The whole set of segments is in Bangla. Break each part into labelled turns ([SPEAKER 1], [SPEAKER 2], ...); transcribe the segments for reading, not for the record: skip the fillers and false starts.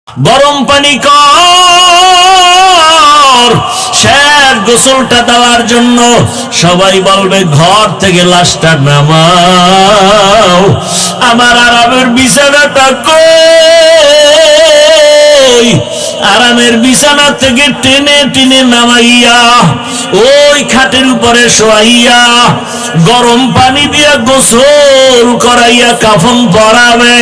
[SPEAKER 1] গরম পানি কর শেষ গোসলটা দেওয়ার জন্য। সবাই বলবে ঘর থেকে লাশটা নামাও, আমার আরামের বিছানাটা কই? আরামের বিছানা থেকে টেনে টেনে নামাইয়া ওই খাটের উপরে শোয়াইয়া গরম পানি দিয়া গোসল করাইয়া কাফন পরাবে।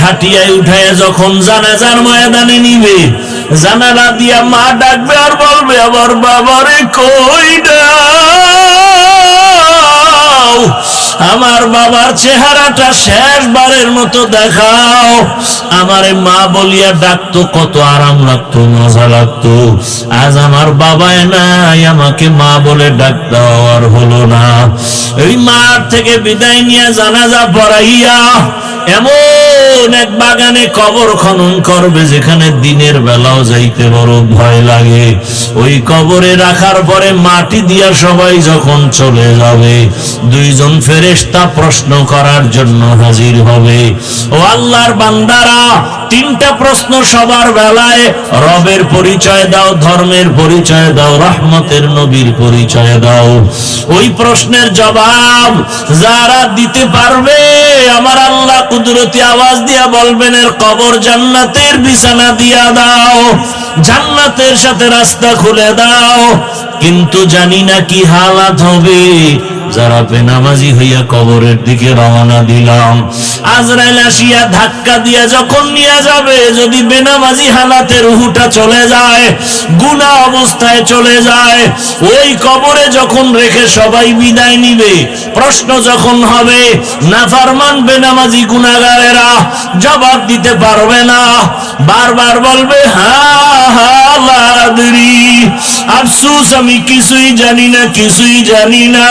[SPEAKER 1] খাটিয়ায় উঠাইয়া যখন জানাজার ময়দানে নিবে, জানালা দিয়া মা ডাকবে আর বলবে, আমার বাবারে কই দাও, আমার বাবার চেহারাটা শেষবারের মতো দেখাও। আমারে মা বলিয়া ডাকতো, কত আরাম লাগতো, মজা লাগতো। আজ আমার বাবাই নাই, আমাকে মা বলে ডাক দেওয়ার হলো না। এই মার থেকে বিদায় নিয়ে জানাজা পড়াইয়া এমন এক বাগানে কবর খনন করবে যেখানে দিনের বেলাও যাইতে বড় ভয় লাগে। ওই কবরে রাখার পরে মাটি দিয়া সবাই যখন চলে যাবে, দুইজন ফেরেশতা প্রশ্ন করার জন্য হাজির হবে। ও আল্লাহর বান্দারা, তিনটা প্রশ্ন সবার বেলায়। রবের পরিচয় দাও, ধর্মের পরিচয় দাও, রহমতের নবীর পরিচয় দাও। ওই প্রশ্নের জবাব যারা দিতে পারবে, আমার আল্লাহ কুদরতি আওয়াজ দিয়া বলবেন, এর কবর জান্নাতের বিছানা দিয়া দাও, জান্নাতের সাথে রাস্তা খুলে দাও। কিন্তু জানি না কি হালাত হবে যারা বেনামাজি হইয়া কবরের দিকে রওনা দিলাম। আজরাইল আসিয়া ধাক্কা দিয়া যখন নিয়ে যাবে, যদি বেনামাজি হালাতে রুহুটা চলে যায়, গুনাহ অবস্থায় চলে যায়, ওই কবরে যখন রেখে সবাই বিদায় নিবে, প্রশ্ন যখন হবে, নাফরমান বেনামাজি গুনাহগারেরা জবাব দিতে পারবে না, বারবার বলবে, হা হা লা আদরি, আফসোস আমি কিছুই জানি না, কিছুই জানি না।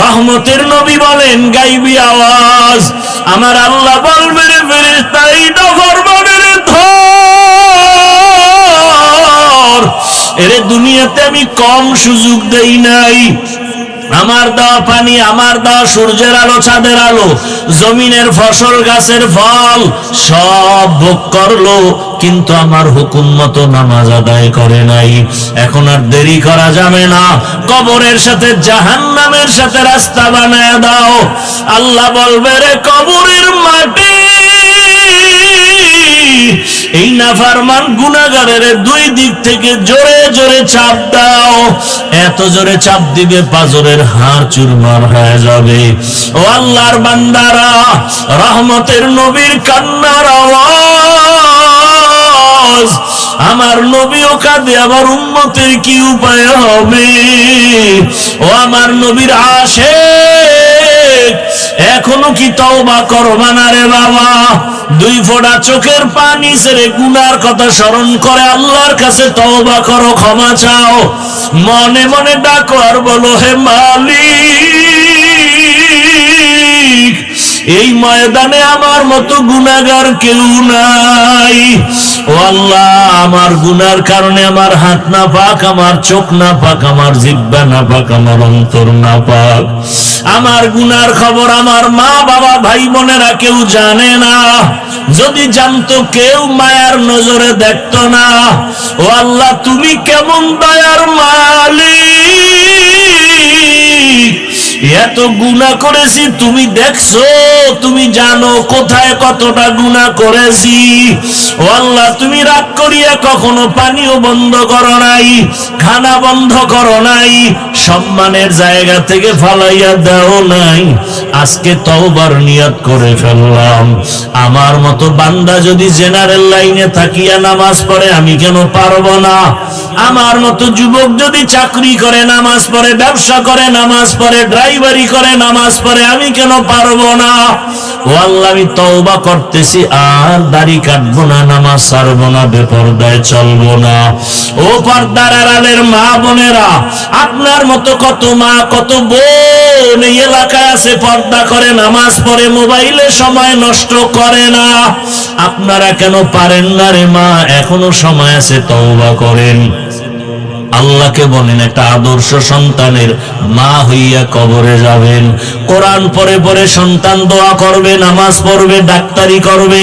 [SPEAKER 1] রহমতের নবী বলেন, গাইবি আওয়াজ, আমার আল্লাহ বলবেন, ফেরেশতা এই নাফরমানের ধর, এরে দুনিয়াতে আমি কম সুযোগ দেই নাই। আমার দেওয়া পানি, আমার দেওয়া সূর্যের আলো, চাঁদের আলো, জমিনের ফসল, গাছের ফল সব ভোগ করলো, কিন্তু আমার হুকুম মতো নামাজ আদায় করে নাই। এখন আর দেরি করা যাবে না, কবরের সাথে জাহান্নামের সাথে রাস্তা বানায় দাও। আল্লাহ বলবে, রে কবরের মাটি, এই নাফরমান গুনাহগারের দুই দিক থেকে জোরে জোরে চাপ দাও। এত জোরে চাপ দিবে পাজরের হাড় চুরমার হয়ে যাবে। ও আল্লাহর বান্দারা, রহমতের নবীর কান্নার আওয়াজ, আমার নবীও কাঁদে, আমার উম্মতের কি উপায় হবে? ও আমার নবীর আশিক, এখনো কি তওবা করবা না রে বাবা? দুই ফোঁটা চোখের পানি ছেড়ে গুনার কথা স্মরণ করে আল্লাহর কাছে তওবা করো, ক্ষমা চাও, মনে মনে ডাকো আর বলো, হে মালিক, এই ময়দানে আমার মতো গুনাহগার কেউ নাই। ও আল্লাহ, আমার গুনার কারণে আমার হাত না পাক, আমার চোখ না পাক, আমার জিহ্বা না পাক, আমার অন্তর না পাক। আমার গুনার খবর আমার মা বাবা ভাই বোনেরা কেউ জানে না, যদি জানতো কেউ মায়ার নজরে দেখতো না। ও আল্লাহ, তুমি কেমন দয়ার মালিক, এত গুনাহ করেছি, তুমি দেখছো, তুমি জানো কোথায় কতটা গুনাহ করেছি। ও আল্লাহ, তুমি রাগ করিয়া কখনো পানিও বন্ধ করো নাই, খানা বন্ধ করো নাই, সম্মানের জায়গা থেকে ফালাইয়া দাও নাই। আজকে তওবার নিয়ত করে ফেললাম, আমার মতো বান্দা যদি জেনারেল লাইনে থাকিয়া নামাজ পড়ে, আমি কেন পারবো না? আমার মতো যুবক যদি চাকরি করে নামাজ পড়ে, ব্যবসা করে নামাজ পড়ে, ড্রাইভারি করে নামাজ পড়ে, আমি কেন পারবো না? ও আল্লাহ, আমি তওবা করতেছি, আর দাড়ি কাটবো না, নামাজ ছাড়বো না, বেপরদায় চলবো না। ও পর্দার আড়ালের মা বোনেরা, আপনার মতো কত মা কত বোন এই এলাকায় আছে, পর্দা করে নামাজ পড়ে, মোবাইলে সময় নষ্ট করে না। আপনারা কেন পারেন না রে মা? এখনো সময় আছে, তওবা করেন। আল্লাহকে বলেন একটা আদর্শ সন্তানের মা হইয়া কবরে যাবেন, কোরআন পড়ে পড়ে সন্তান দোয়া করবে, নামাজ পড়বে, ডাক্তারি করবে,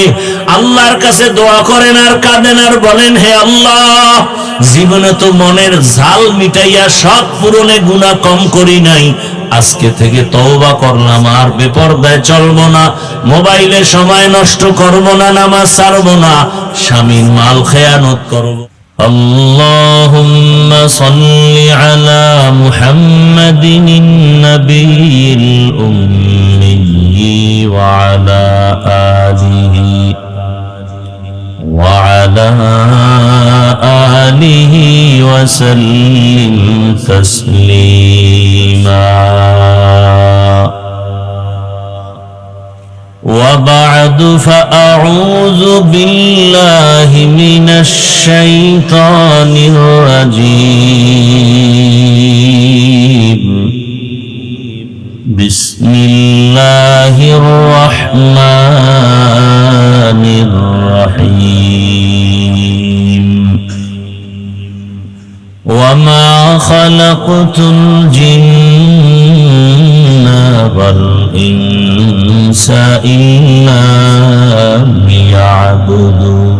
[SPEAKER 1] আল্লাহর কাছে দোয়া করেন আর কাঁদেন আর বলেন, হে আল্লাহ, জীবনে তো মনের ঝাল মিটাইয়া শখ পূরণে গুনাহ কম করি নাই, আজকে থেকে তওবা করলাম, আর বেপরদায় চলবো না, মোবাইলে সময় নষ্ট করব না, নামাজ ছাড়বো না, স্বামীর মাল খেয়ানত করব। اللهم صل على محمد النبي الأمي وعلى آله وسلم تسليما وبعد فأعوذ بالله من الشيطان الرجيم بسم الله الرحمن الرحيم وما خلقت الجن والإنس إلا ليعبدون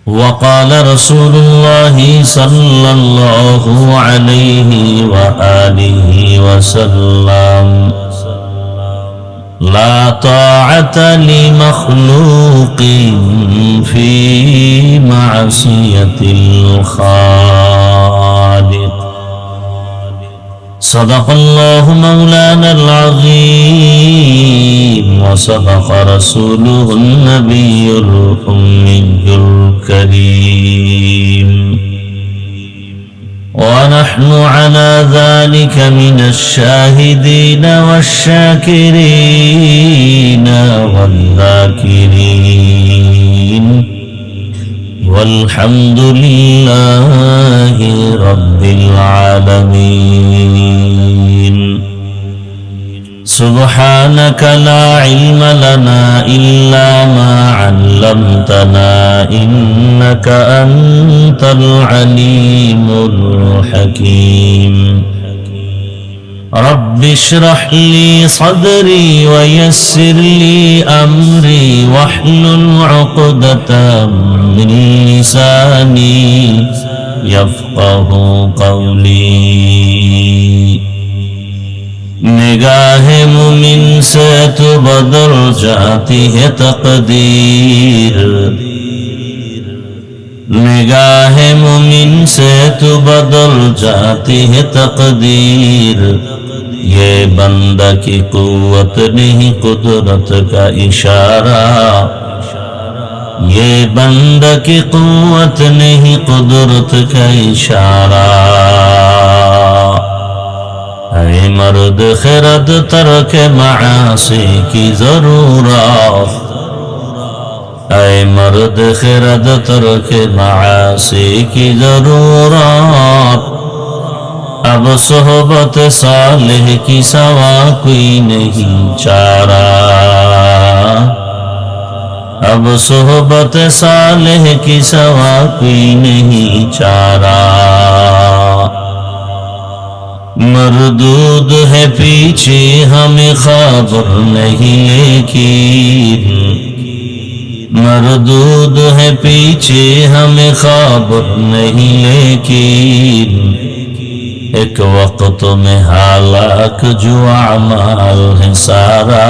[SPEAKER 1] وقال رسول الله صلى الله عليه وآله وسلم لا طاعة لمخلوق في معصية الخالق صدق الله مولانا العظيم وصدق رسوله النبي الأمي الكريم ونحن على ذلك من الشاهدين والشاكرين والذاكرين والحمد لله رب العالمين سبحانك لا علم لنا إلا ما علمتنا إنك أنت العليم الحكيم رب اشرح لي صدري ويسر لي أمري واحلل عقدة من لساني يفقه قولي निगाह मुमिन से तो बदल जाती है तकदीर निगाह मुमिन से तो बदल जाती है तकदीर ये बंदा की कुव्वत नहीं कुदरत का इशारा ये बंदा की कुव्वत नहीं कुदरत का इशारा ऐ मर्द खिरद तरक मासी की जरूरत ऐ मर्द खिरद तरक मासी की जरूरत अब सोहबत सालिह की सवा कोई नहीं चारा अब सोहबत सालिह की सवा कोई नहीं चारा मरदूद है पीछे हमें खबर नहीं लेकिन मरदूद है पीछे हमें खबर नहीं लेकिन एक वक्त में हालाक जो अमाल है सारा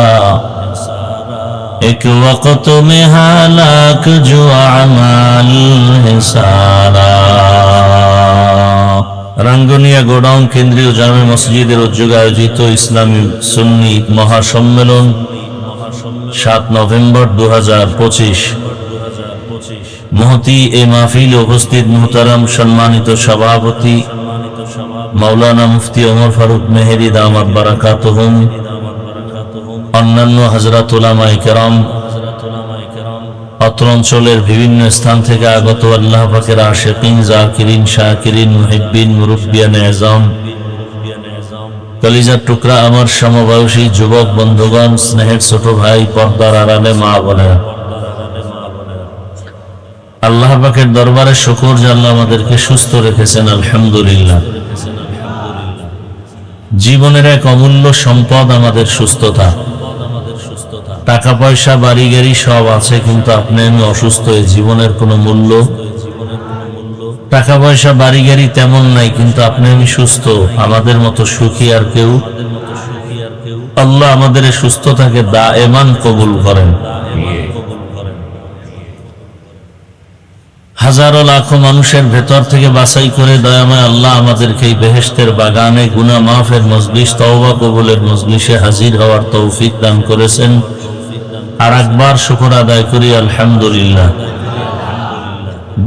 [SPEAKER 1] एक वक्त में हालाक जो अमाल है सारा রাঙ্গুনিয়া গোডাউন কেন্দ্রীয় জামে মসজিদের উদ্যোগে আয়োজিত ইসলামী সুন্নি মহাসম্মেলন 7 নভেম্বর 2025 মহতি এ মাহফিলে উপস্থিত মুহতারাম সম্মানিত সভাপতি মাওলানা মুফতি ওমর ফারুক মেহেরি দামাত বারাকাতুহুম অন্যান্য হযরত উলামায়ে কেরাম অত্র অঞ্চলের বিভিন্ন স্থান থেকে আগত আল্লাহ পাকের আশিকিন জাকিরিন শাকিরিন মুহিব্বিন মুরব্বিয়ান আযম কলিজার টুকরা আমার সমবয়সী যুবক বন্ধুগণ স্নেহের ছোট ভাই পর্দার আড়ালে মা বোনেরা আল্লাহ পাকের দরবারে শুকর যে আল্লাহ আমাদেরকে সুস্থ রেখেছেন, আলহামদুলিল্লাহ। জীবনের এক অমূল্য সম্পদ আমাদের সুস্থতা। টাকা পয়সা বাড়ি গাড়ি সব আছে, কিন্তু আপনি আমি অসুস্থ, এই জীবনের কোনো মূল্য। টাকা পয়সা বাড়ি গাড়ি তেমন নাই, কিন্তু আপনি আমি সুস্থ, আমাদের মতো সুখী আর কেউ। আল্লাহ আমাদের এই সুস্থতাকে দায়েমান কবুল করেন। হাজারো লাখো মানুষের ভেতর থেকে বাছাই করে দয়াময় আল্লাহ আমাদেরকে এই বেহেশতের বাগানে গুনাহ মাফের মজলিস, তওবা কবুলের মজলিসে হাজির হওয়ার তৌফিক দান করেছেন। আর একবার শুকর আদায় করি, আলহামদুলিল্লাহ।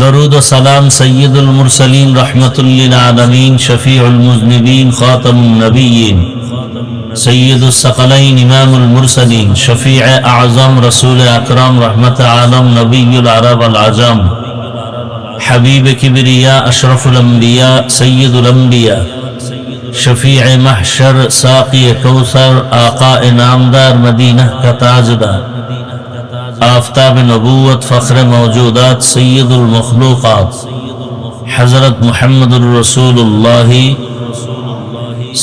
[SPEAKER 1] দরুদ ও সালাম সৈয়দুল মুরসালিন, রহমাতুল্লিল আলামিন, শফিউল মুজনিবিন, খাতামুন নবিয়্যিন, সৈয়দুস সাকালাইন, ইমামুল মুরসালিন, শফিউ আযম, রাসূল আকরাম, রহমত আলম, নবিয়ুল আরব আল আজম, হাবিব কিবরিয়া, আশরাফুল আম্বিয়া, সৈয়দুল আম্বিয়া, শফিউ মাহশর, সাকি কৌসর, আকা নামদার, মদিনা কা তাজদার, आफताब नबूवत, फ़ख्र मौजूदात, सैयदुल मखलूक़ात, हज़रत मुहम्मदुर रसूलुल्लाह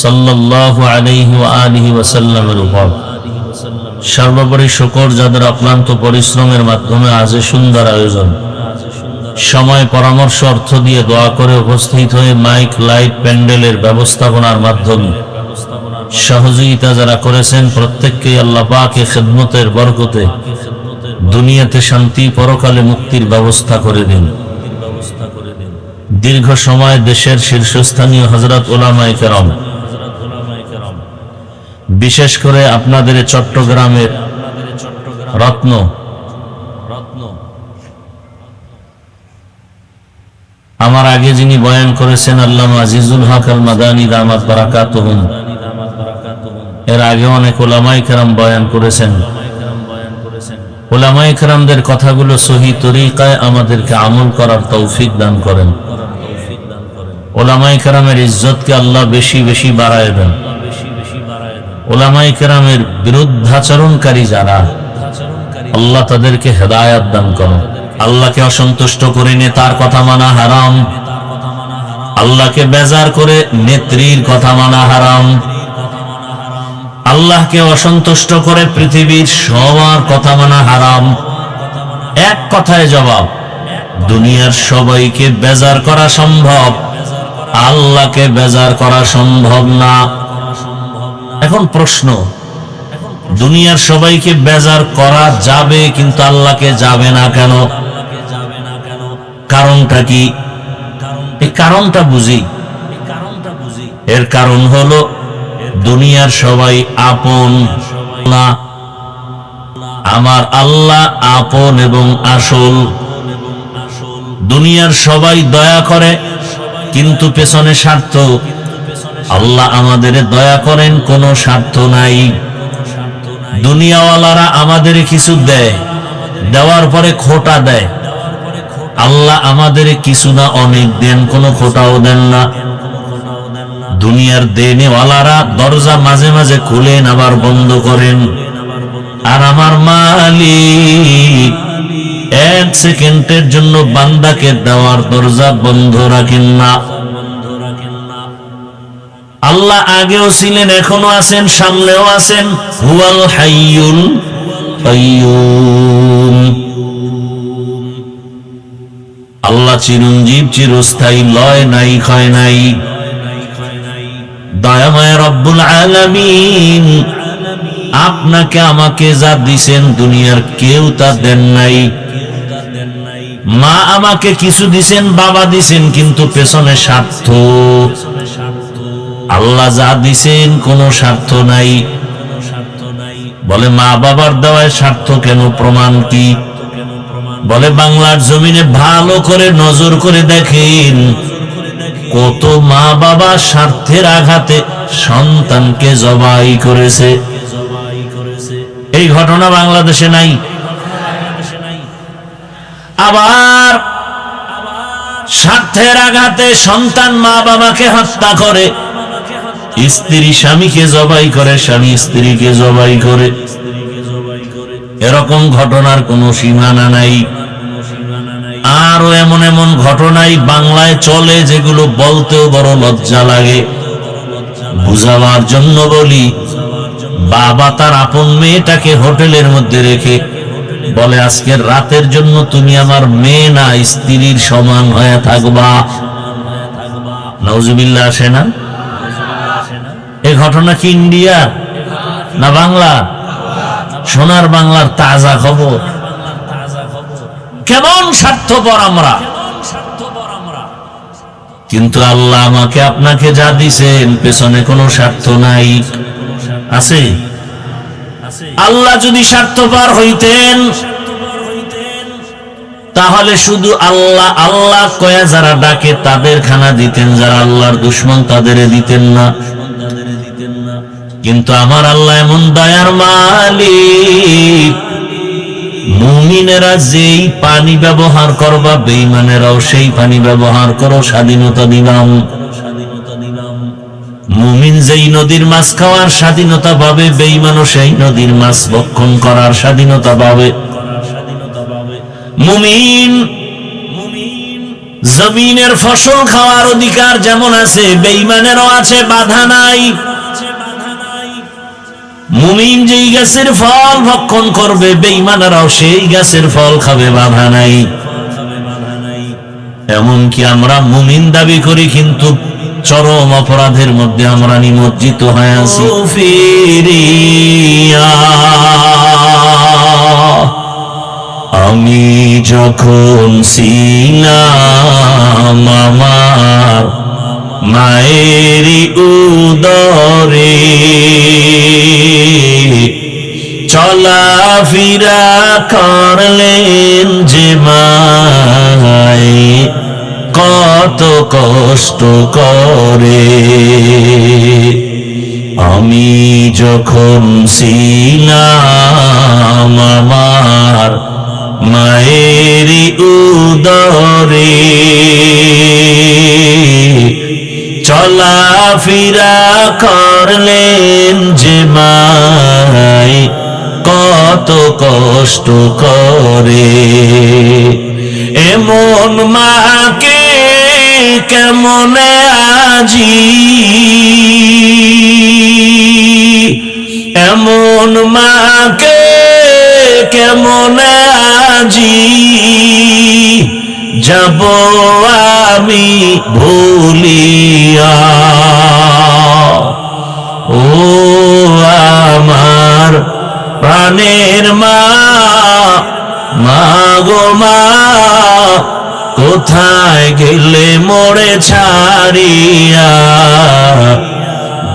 [SPEAKER 1] सल्लल्लाहु अलैहि व आलिहि वसल्लमेर উপর সর্বোপরি শুকর যাদের অক্লান্ত পরিশ্রমের মাধ্যমে আজ সুন্দর আয়োজন, সময় পরামর্শ অর্থ দিয়ে দোয়া করে উপস্থিত হয়ে মাইক লাইট প্যান্ডেলের ব্যবস্থাপনার মাধ্যমে সহযোগিতা যারা করেছেন, প্রত্যেককে আল্লাহ পাকের খিদমতের বরকতে দুনিয়াতে শান্তি, পরকালে মুক্তির ব্যবস্থা করে দিন। দীর্ঘ সময় দেশের শীর্ষস্থানীয় হযরত উলামায়ে কেরাম, বিশেষ করে আপনাদের চট্টগ্রামের রত্ন আমার আগে যিনি বয়ান করেছেন আল্লামা আজিজুল হক আল মাদানী দামাত বারাকাতুহুম, এর আগে অনেক উলামায়ে কেরাম বয়ান করেছেন। উলামায়ে কেরামদের কথাগুলো সহি তরিকায় আমাদেরকে আমল করার তৌফিক দান করেন। উলামায়ে কেরামের ইজ্জতকে আল্লাহ বেশি বেশি বাড়ায় দেন। উলামায়ে কেরামের বিরুদ্ধাচরণকারী যারা, আল্লাহ তাদেরকে হেদায়েত দান করেন। আল্লাহকে অসন্তুষ্ট করে নেতার কথা মানা হারাম, আল্লাহকে বেজার করে নেত্রীর কথা মানা হারাম, আল্লাহকে অসন্তুষ্ট করে পৃথিবীর সবার কথা মানা হারাম। এক কথায় জবাব, দুনিয়ার সবাইকে বেজার করা সম্ভব, আল্লাহকে বেজার করা সম্ভব না। এখন প্রশ্ন, দুনিয়ার সবাইকে বেজার করা যাবে কিন্তু আল্লাহকে যাবে না কেন? কারণটা কি? এই কারণটা বুঝি। এর কারণ হলো দুনিয়ার সবাই আপন না, আমার আল্লাহ আপন এবং আসল। দুনিয়ার সবাই দয়া করে কিন্তু পেছনে স্বার্থ। আল্লাহ আমাদের দয়া করেন, কোনো স্বার্থ নাই। দুনিয়াওয়ালারা আমাদের কিছু দেয়, দেওয়ার পরে খোটা দেয়। আল্লাহ আমাদের কিছু না অনেক দেন, কোনো খোটাও দেন না। দুনিয়ার দেনেওয়ালারা দরজা মাঝে মাঝে খুলেন আবার বন্ধ করেন, আর আমার মালিক এক সেকেন্ডের জন্য বান্দাকে দেওয়ার দরজা বন্ধ রাখেন না। আল্লাহ আগেও ছিলেন, এখনো আছেন, সামনেও আছেন। হুয়াল হাইয়ুল কাইয়ুম। আল্লাহ চিরঞ্জীব, চিরস্থায়ী, লয় নাই, ক্ষয় নাই। দয়াময় রব্বুল আলামিন আপনাকে আমাকে যা দিছেন দুনিয়ার কেউ তা দেন নাই। মা আমাকে কিছু দিছেন, বাবা দিছেন, কিন্তু পেছনে স্বার্থ। আল্লাহ যা দিছেন কোনো স্বার্থ নাই। বলে মা বাবার দেওয়ায় স্বার্থ কেন? প্রমাণ কি? বলে বাংলার জমিনে ভালো করে নজর করে দেখেন, কত মা বাবা স্বার্থের আঘাতে সন্তানকে জবাই করেছে। এই ঘটনা বাংলাদেশে নাই। আবার স্বার্থের আঘাতে সন্তান মা বাবাকে হত্যা করে, স্ত্রী স্বামীকে জবাই করে, স্বামী স্ত্রীকে জবাই করে। এরকম ঘটনার কোনো সীমানা নাই। আরো এমন এমন ঘটনাই বাংলায় চলে যেগুলো বলতেও বড় লজ্জা লাগে। বুঝাবার জন্য বলি, বাবা তার আপন মেয়েটাকে হোটেলের মধ্যে রেখে বলে, আজকের রাতের জন্য তুমি আমার মেয়ে না, স্ত্রীর সমান হয়ে থাকবা। নাউজুবিল্লাহ আসে না? এই ঘটনা কি ইন্ডিয়া না বাংলা? সোনার বাংলার তাজা খবর। কেমন স্বার্থপর আমরা! কিন্তু আল্লাহ আমাকে আপনাকে যা দিছেন পেছনে কোনো স্বার্থ নাই, আছে? আল্লাহ যদি স্বার্থপর হইতেন তাহলে শুধু আল্লাহ আল্লাহ কয়া যারা ডাকে তাদের খানা দিতেন, যারা আল্লাহর দুশমন তাদের দিতেন না। কিন্তু আমার আল্লাহ এমন দয়ার মালিক, মুমিনেরা যেই পানি ব্যবহার করবা বেঈমানেরাও সেই পানি ব্যবহার করো, স্বাধীনতা দিলাম। মুমিন যেই নদীর মাছ খাওয়ার স্বাধীনতা পাবে, বেঈমানও সেই নদীর মাছ ভক্ষণ করার স্বাধীনতা পাবে। মুমিন জমিনের ফসল খাওয়ার অধিকার যেমন আছে, বেঈমানেরও আছে, বাধা নাই। মুমিন যেই গাছের ফল ভক্ষণ করবে, বেঈমানেরাও সেই গাছের ফল খাবে, বাধা নাই। এমনকি আমরা মুমিন দাবি করি কিন্তু চরম অপরাধের মধ্যে আমরা নিমজ্জিত হয়ে আছি। আমি যখন ছিলাম আমার মায়েরই উদরে, চলাফেরা করলেন যে মায় কত কষ্ট করে। আমি যখন ছিলাম আমার মায়েরই উদরে, চলাফেরা করলেন যে মায় কত কষ্ট করে। এমন মাকে কেমনে আজি, এমন মাকে কেমনে আজি যাব আমি ভুলিয়া। ও আমার প্রাণের মা, মা গো মা, কোথায় গেলে মোরে ছাড়িয়া।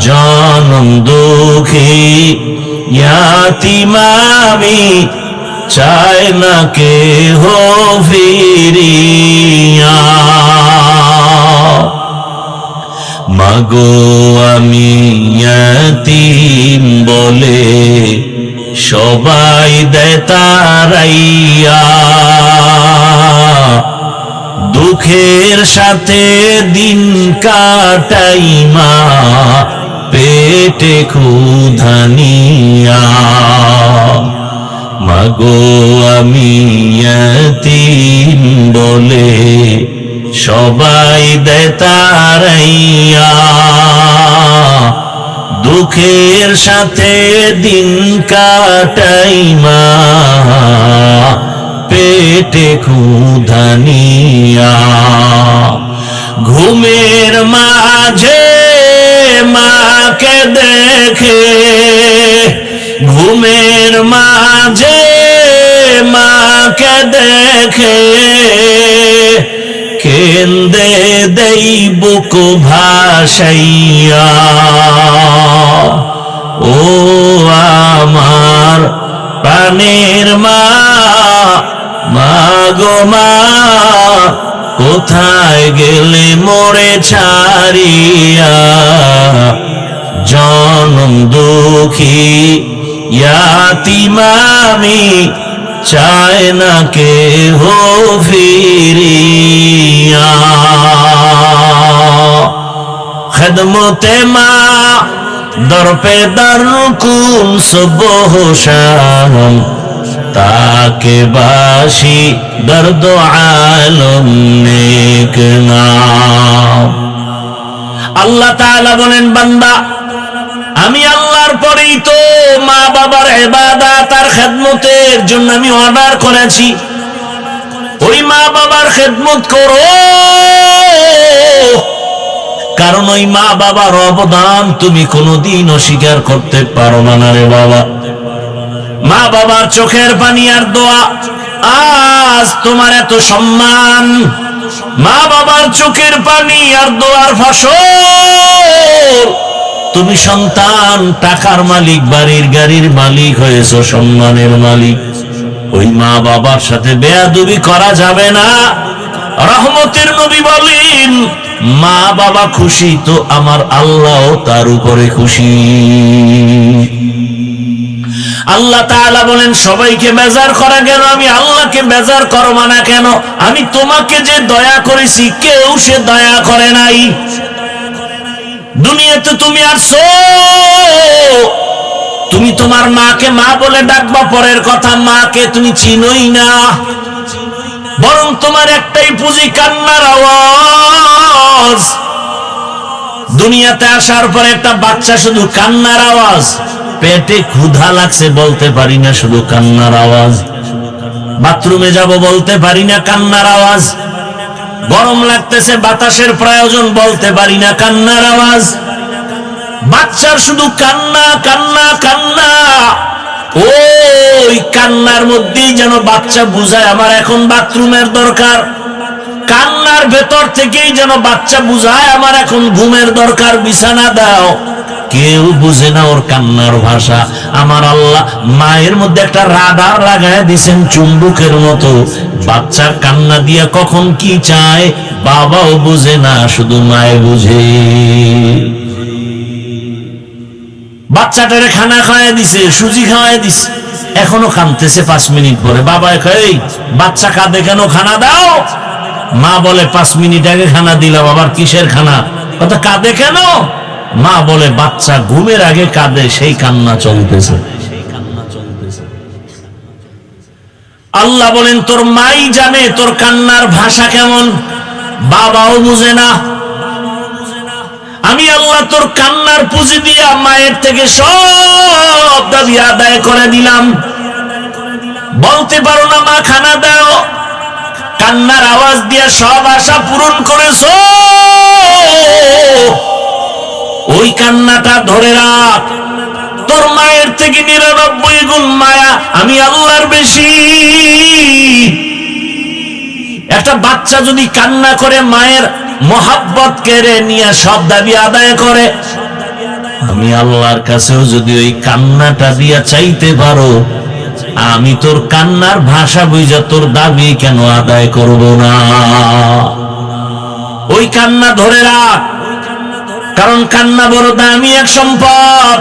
[SPEAKER 1] জনম দুঃখী ইয়াতীম আমি, চায় না কেহ ফিরিয়া। মাগো আমি ইয়াতীম বলে সবাই দেয় তাড়াইয়া। দুঃখের সাথে দিন কাটাই মা, পেটে ক্ষুধা নিয়া। মাগো আমি ইয়াতীম বলে সবাই দেয় তাড়াইয়া। দুঃখের সাথে দিন কাটাই মা, পেটে ক্ষুধা নিয়া। ঘুমের মাঝে মাকে দেখে, ঘুমের মাঝে মাকে দেখে, কেন্দে দেই বুক ভাসাইয়া। ও আমার প্রাণের মা, মা গো মা, কোথায় গেলে মোরে ছাড়িয়া। জনম দুঃখী ইয়াতীম আমি, চায় না কেহ ফিরিয়া। খেদমতে মা দর পে দর কুল সুবহ শাম, তাকে বাসি দর্দ আলম নেক নাম। আল্লাহ তাআলা বলেন, বান্দা আমি আল্লাহর পরেই তো মা বাবার ইবাদত আর খেদমতের জন্য আমি অর্ডার করেছি। ওই মা বাবার খেদমত করো, কারণ ওই মা বাবার অবদান তুমি কোনোদিন অস্বীকার করতে পারো না রে বাবা। মা বাবার চোখের পানি আর দোয়া আজ তোমার এত সম্মান। মা বাবার চোখের পানি আর দোয়ার ফসল তুমি সন্তান, টাকার মালিক, বাড়ির গাড়ির মালিক হয়েছো, সম্মানের মালিক। ওই মা বাবার সাথে বেয়াদবি করা যাবে না। রহমতের নবী বলেন, মা বাবা খুশি তো আমার আল্লাহ তার উপরে খুশি। আল্লাহ তাআলা বলেন, সবাইকে বেজার করা কেন, আমি আল্লাহকে বেজার করবা না কেন? আমি তোমাকে যে দয়া করেছি কেউ সে দয়া করে নাই। দুনিয়াতে তুমি আসছো, তুমি তোমার মাকে মা বলে ডাকবা, পরের কথা মাকে তুমি চিনোই না। বরং তোমার একটাই পুঁজি, কান্নার আওয়াজ। দুনিয়াতে আসার পর একটা বাচ্চা শুধু কান্নার আওয়াজ, পেটে ক্ষুধা লাগছে বলতে পারি না, শুধু কান্নার আওয়াজ। বাথরুমে যাব বলতে পারি না, কান্নার আওয়াজ। গরম লাগতেছে, বাতাসের প্রয়োজন বলতে পারি না, কান্নার আওয়াজ। বাচ্চার শুধু কান্না কান্না কান্না। ওই কান্নার মধ্যেই যেন বাচ্চা বুঝায় আমার এখন বাথরুমের দরকার। কান্নার ভেতর থেকেই যেন বাচ্চা বুঝায় আমার এখন ঘুমের দরকার, বিছানা দাও। কেউ বুঝে না ওর কান্নার ভাষা। আমার আল্লাহ মায়ের মধ্যে একটা রাডার লাগায় দিছেন চুম্বকের মতো। বাচ্চার কান্না দিয়া কখন কি চায় বাবাও বুঝে না, শুধু মায়ে বুঝে। বাচ্চাটারে খানা খাওয়াই দিছে, সুজি খাওয়াই দিছে, এখনো কাঁদতেছে। 5 মিনিট পরে বাবা কয়, বাচ্চা কাঁদে কেন, খানা দাও। মা বলে, 5 মিনিট আগে খানা দিলাম, আবার কিসের খানা? কথা কাঁদে কেন? মা বলে, বাচ্চা ঘুমের আগে কাঁদে, সেই কান্না চলতেছে। আল্লাহ বলেন, তোর মাই জানে তোর কান্নার ভাষা কেমন, বাবাও বুঝে না। আমি আল্লাহ তোর কান্নার পুঁজি দিয়া মায়ের থেকে সব দাবি আদায় করে দিলাম। বলতে পারো না মা খানা দাও, কান্নার আওয়াজ দিয়া সব আশা পূরণ করেছো। ওই কান্নাটা ধরে রাখ। তোর মায়ের থেকে 99 গুণ মায়া আমি আল্লাহর বেশি। একটা বাচ্চা যদি কান্না করে মায়ের মোহাব্বত কেড়ে নিয়ে সব দাবি আদায় করে, আমি আল্লাহর কাছেও যদি ওই কান্নাটা দিয়া চাইতে পারো, আমি তোর কান্নার ভাষা বুঝা তোর দাবি কেন আদায় করব না? ওই কান্না ধরে রাখ, কারণ কান্না বড় দামি এক সম্পদ।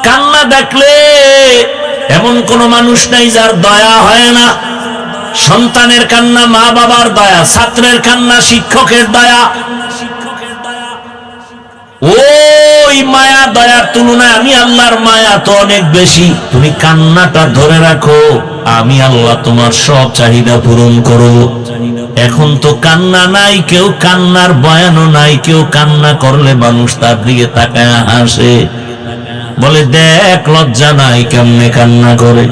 [SPEAKER 1] কান্না দেখলে এমন কোন মানুষ নাই যার দয়া হয় না। সন্তানের কান্না মা বাবার দয়া, ছাত্রের কান্না শিক্ষকের দয়া। ওই মায়া দয়ার তুলনায় আমি আল্লাহর মায়া তো অনেক বেশি। তুমি কান্নাটা ধরে রাখো, আমি আল্লাহ তোমার সব চাহিদা পূরণ করব। এখন তো কান্না নাই, কেউ কান্নার বয়ানও নাই। কেউ কান্না করলে মানুষ তার দিকে তাকায় হাসে, বলে দেখ লজ্জা নাই কেমনে কান্না করে।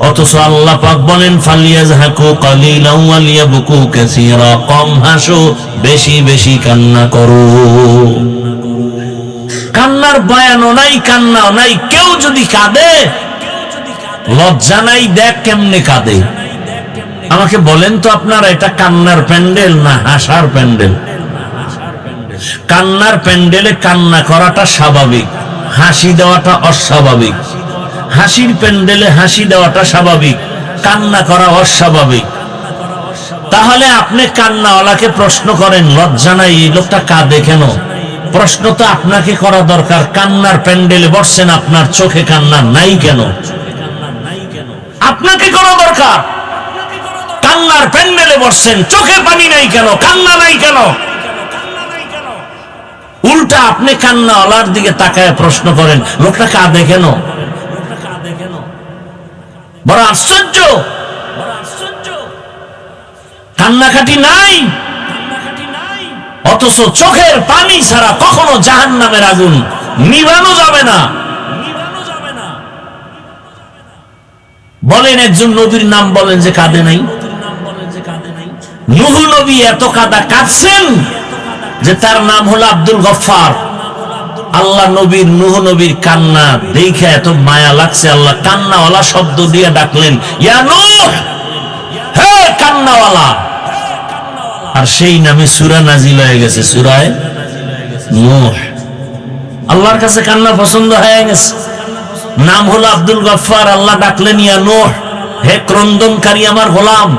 [SPEAKER 1] অথচ আল্লাহ পাক বলেন, ফালিয়াযহাকু কালিলান ওয়া লিয়াবকু কাসীরা, কম হাসো বেশি বেশি কান্না করো। কান্নার বয়ানও নাই, কান্নাও নাই। কেউ যদি কাঁদে লজ্জা নাই, দেখ কেমনে কাঁদে। আমাকে বলেন তো আপনারা, এটা কান্নার প্যান্ডেল না হাসার প্যান্ডেল? কান্নার প্যান্ডেলে কান্না করাটা স্বাভাবিক, হাসি দেওয়াটা অস্বাভাবিক। হাসির প্যান্ডেলে হাসি দেওয়াটা স্বাভাবিক, কান্না করা অস্বাভাবিক। তাহলে আপনি কান্নাওয়ালাকে প্রশ্ন করেন, লজ্জা নাই, এই লোকটা কাঁদে কেন? প্রশ্ন তো আপনাকে করা দরকার, কান্নার প্যান্ডেলে বসছেন, আপনার চোখে কান্না নাই কেন? আপনাকে করা দরকার, কান্নার প্যান্ডেলে বসছেন, চোখে পানি নাই কেন, কান্না নাই কেন? উল্টা আপনি কান্নাওয়ালার দিকে তাকায় প্রশ্ন করেন, লোকটা কাঁদে কেন? বড় আশ্চর্য, কান্নাকাটি নাই, অথচ চোখের পানি ছাড়া কখনো জাহান্নামের আগুন নিভানো যাবে না। বলেন একজন নবীর নাম বলেন যে কাঁদে নাই। নূহ নবী এত কাঁদছেন যে তার নাম হলো আব্দুল গফফার। আল্লাহ নবীর নূহ নবীর কান্না দেখে এত মায়া লাগছে, আল্লাহ কান্নাওয়ালা শব্দ দিয়ে ডাকলেন, ইয়া নূহ, হে কান্নাওয়ালা। আর সেই নামে সূরা নাজিল হয়ে গেছে, সূরায়ে নূহ। আল্লাহর কাছে কান্না পছন্দ হয়ে গেছে। নাম হলো আব্দুল গফফার। আল্লাহ ডাকলেন, ইয়া নূহ, হে ক্রন্দনকারী আমার গোলাম।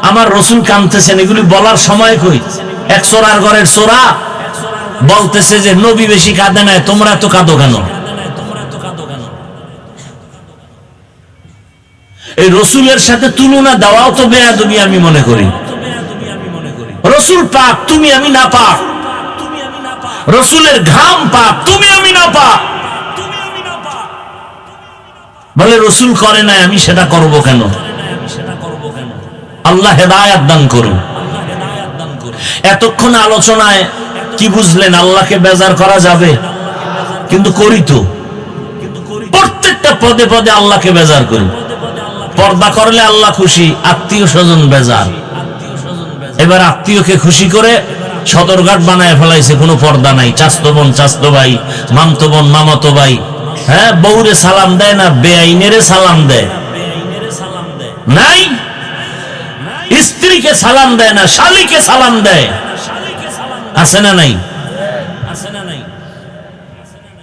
[SPEAKER 1] আমার রাসূল কাঁদতেছেন, এগুলি বলার সময় কই? এক চোরার ঘরের চোরা বলতেছে যে নবী বেশি কাঁদে না, তোমরা তো কাঁদো কেন? এই রাসূলের সাথে তুলনা দেওয়াও তো বেয়াদবি আমি মনে করি। রাসূল পাক, তুমি আমি না পাক। রাসূলের ঘাম পাক, তুমি আমি না পাক। বলে রাসূল করে না, আমি সেটা করব কেন? আল্লাহ হেদায়েত দান করুন। এতক্ষণ আলোচনায় কি বুঝলেন? আল্লাহকে বেজার করা যাবে, কিন্তু করি তো। প্রত্যেকটা পদে পদে আল্লাহকে বেজার করি। পর্দা করলে আল্লাহ খুশি, আত্মীয় স্বজন বেজার। এবার আত্মীয়কে খুশি করে সদরঘাট বানায় ফেলাইছে, কোনো পর্দা নাই। চাচতো বোন চাচতো ভাই, মামতো বোন মামাতো ভাই, হ্যাঁ, বউরে সালাম দেয় না, বেআইনেরে সালাম দেয় নাই, স্ত্রীকে সালাম দেয় না, শালীকে সালাম দেয়, আছে না নাই?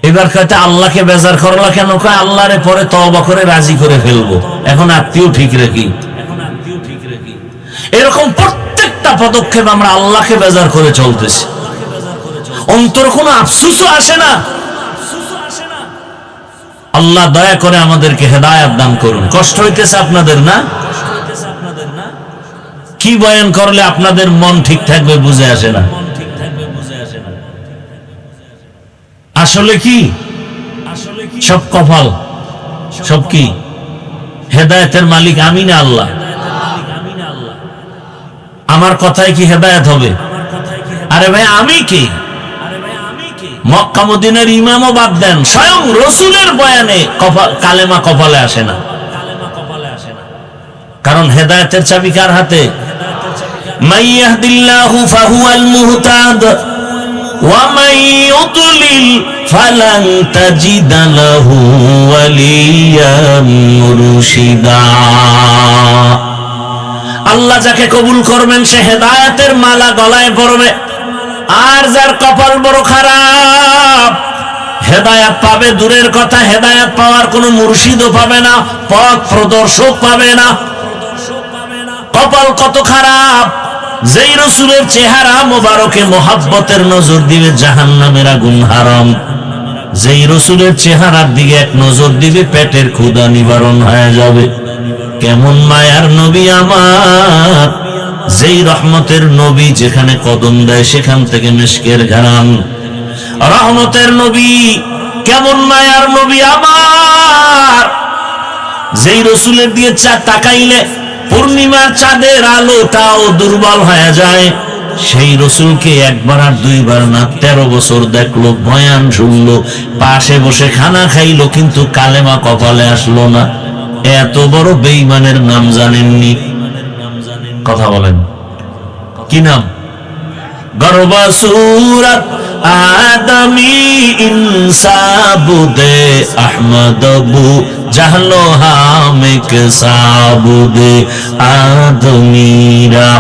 [SPEAKER 1] এবার কয়টা আল্লাহকে বেজার করলা কেন? কয় আল্লাহরে পরে তওবা করে রাজি করে ফেলবো, এখন আত্মীয় ঠিক রাখি। এরকম প্রত্যেকটা পদক্ষেপ আমরা আল্লাহকে বেজার করে চলতেছি। অন্তর কোনো আফসোসও আসে না। আল্লাহ দয়া করে আমাদেরকে হেদায়েত দান করুন। কষ্ট হইতেছে আপনাদের না? কি বয়ান করলে আপনাদের মন ঠিক থাকবে বুঝে আসে না। আসলে কি সব কপাল, সব কি হেদায়েতের মালিক আমি না আল্লাহ? আমার কথায় কি হেদায়েত হবে? আরে ভাই আমি কি? মক্কা মদিনার ইমামও বাদ দেন, স্বয়ং রাসূলের বয়ানে কালেমা কপালে আসে না। কারণ হেদায়েতের চাবি কার হাতে? মান ইয়াহদিল্লাহু ফাহুয়াল মুহতাদ ওয়া মান ইউদ্লিল ফালান তাজিদা লাহু ওয়ালিয়াম মুরশিদা। আল্লাহ যাকে কবুল করবেন সে হেদায়েতের মালা গলায় পরবে, আর যার কপাল বড় খারাপ হেদায়েত পাবে দূরের কথা, হেদায়েত পাওয়ার কোনো মুর্শিদও পাবে না, পথ প্রদর্শক পাবে না। কপাল কত খারাপ! যেই রাসূলের চেহারা মোবারকে মোহাব্বতের নজর দিবে জাহান্নামের আগুন হারাম। যেই রাসূলের চেহারার দিকে এক নজর দিবে পেটের ক্ষুধা নিবারণ হয়ে যাবে। কেমন মায়ার নবী আমার! যেই রহমতের নবী যেখানে কদম দেয় সেখান থেকে মিশকের ঘ্রাণ। রহমতের নবী, কেমন মায়ার নবী আমার! যেই রাসূলের দিয়ে তাকাইলে পূর্ণিমার চাঁদের আলোটাও দুর্বল হয়ে যায়। সেই রাসূলকে একবার আর দুইবার না 13 বছর দেখলো, বয়ান শুনলো, পাশে বসে খানা খাইলো, কিন্তু কালেমা কপালে আসলো না। এত বড় বেঈমানের নাম জানেননি? কথা বলেন, কি নাম? গরবা সুরাত আদমি ইনসাবুদে আহমদবু জাহলো হামিক সাবুদে আদমিরা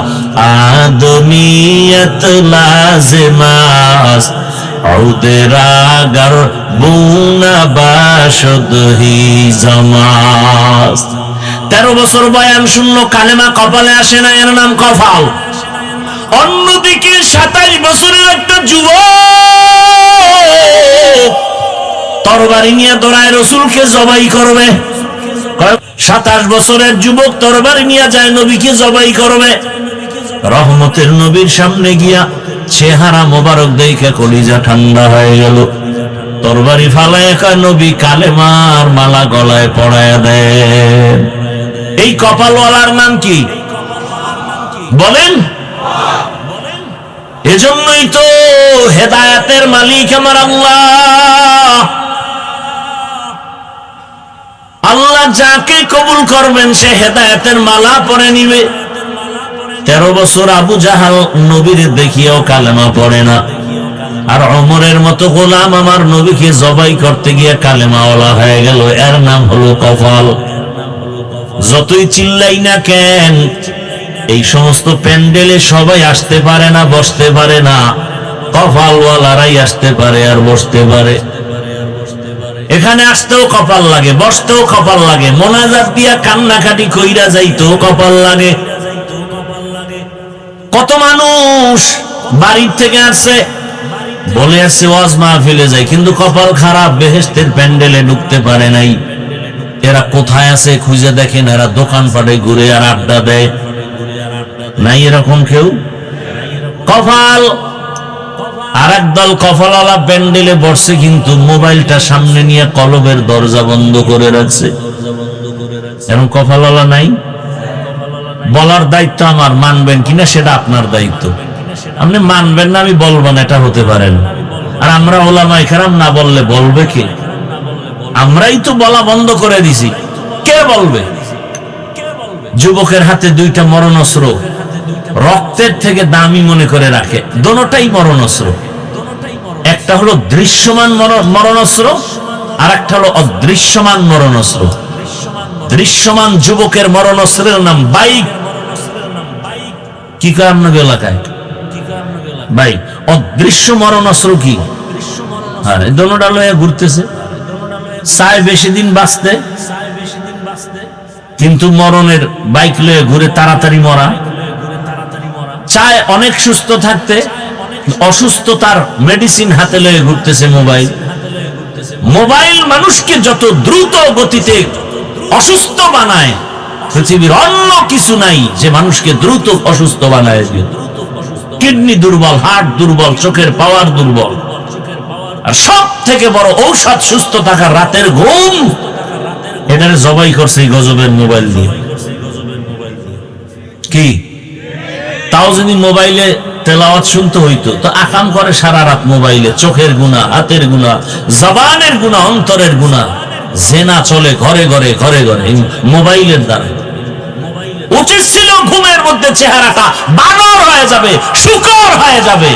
[SPEAKER 1] আদমিয়ত লাজিমাস আউদেরাগর বুনা বাশদ হি জামাস। 13 বছর বয়ান শুনলো, কালেমা কপালে আসে না, এর নাম কফাল। অন্যদিকে 27 বছরের একটা যুবক তরবারি নিয়ে দৌড়ায় রাসূলকে জবাই করবে। 27 বছরের যুবক তরবারি নিয়ে যায় নবীকে জবাই করবে। রহমতের নবীর সামনে গিয়া চেহারা মোবারক দেখে কলিজা ঠান্ডা হয়ে গেল। তরবারি ফালায় কয় নবী কালেমার মালা গলায় পরায়া দেন। এই কপালওয়ালার নাম কি বলেন? এজন্যই তো হেদায়েতের মালিক আমার আল্লাহ। আল্লাহ যাকে কবুল করবেন সে হেদায়েতের মালা পরে নিবে। 13 বছর আবু জাহাল নবীর দেখিয়েও কালেমা পড়ে না, আর ওমরের মতো গোলাম আমার নবীকে জবাই করতে গিয়ে কালেমাওয়ালা হয়ে গেল। এর নাম হলো কপাল। যতই চিল্লাই না কেন, এই সমস্ত প্যান্ডেলে সবাই আসতে পারে না, বসতে পারে না, কপালওয়ালারাই আসতে পারে আর বসতে পারে। এখানে আসতেও কপাল লাগে, বসতেও কপাল লাগে, মোনাজাত দিয়া কান্নাকাটি কইরা যাইতেও কপাল লাগে। কত মানুষ বাড়ির থেকে আসছে, বলে আসছে ওয়াজ মাহফিলে যাই, কিন্তু কপাল খারাপ, বেহেশতের প্যান্ডেলে ঢুকতে পারে নাই। এরা কোথায় আছে খুঁজে দেখেন, এরা দোকানপাটে ঘুরে আর আড্ডা দেয়। নাই এরকম কেউ? কপাল। আর একদল কপালওয়ালা প্যান্ডেলে বসছে, কিন্তু মোবাইলটা সামনে নিয়ে কলবের দরজা বন্ধ করে রাখছে। এরকম কপালওয়ালা নাই? বলার দায়িত্ব আমার, মানবেন কিনা সেটা আপনার দায়িত্ব। আপনি মানবেন না, আমি বলবো না, এটা হতে পারেন। আর আমরা ওলামায়ে কেরাম না বললে বলবে কে? আমরাই তো বলা বন্ধ করে দিছি, কে বলবে? যুবকের হাতে 2টা মরণাস্ত্র, রক্তের থেকে দামি মনে করে রাখে, দোনোটাই মরণাস্ত্র। একটা হলো দৃশ্যমান মরণাস্ত্র, আর একটা হলো অদৃশ্যমান মরণাস্ত্র। দৃশ্যমান যুবকের মরণাস্ত্রের নাম বাইক। কি কয় আপনাদের এলাকায়? বাইক। অদৃশ্য মরণাস্ত্র কি? আরে দোনোটা লয়ে ঘুরতেছে, চায় বেশি দিন বাঁচতে, কিন্তু মরণের বাইক লয়ে ঘুরে তাড়াতাড়ি মরা। চায় অনেক সুস্থ থাকতে, অসুস্থতার মেডিসিন হাতে লয়ে ঘুরতেছে মোবাইল। মোবাইল মানুষকে যত দ্রুত গতিতে অসুস্থ বানায়, পৃথিবীর অন্য কিছু নাই যে মানুষকে দ্রুত অসুস্থ বানায়। কিডনি দুর্বল, হার্ট দুর্বল, চোখের পাওয়ার দুর্বল। আর সব থেকে বড় ঔষধ সুস্থ থাকার রাতের ঘুম, এটারে জবাই করছে এই গজবের মোবাইল দিয়ে। কি তাও যদি মোবাইলে তেলাওয়াত শুনতে হইতো, তো আকাম করে সারা রাত মোবাইলে। চোখের গুনাহ, হাতের গুনাহ, জবানের গুনাহ, অন্তরের গুনাহ। জেনা চলে ঘরে ঘরে, ঘরে ঘরে মোবাইলের দ্বারা। উচিত ছিল ঘুমের মধ্যে চেহারাটা বানর হয়ে যাবে, শুকর হয়ে যাবে।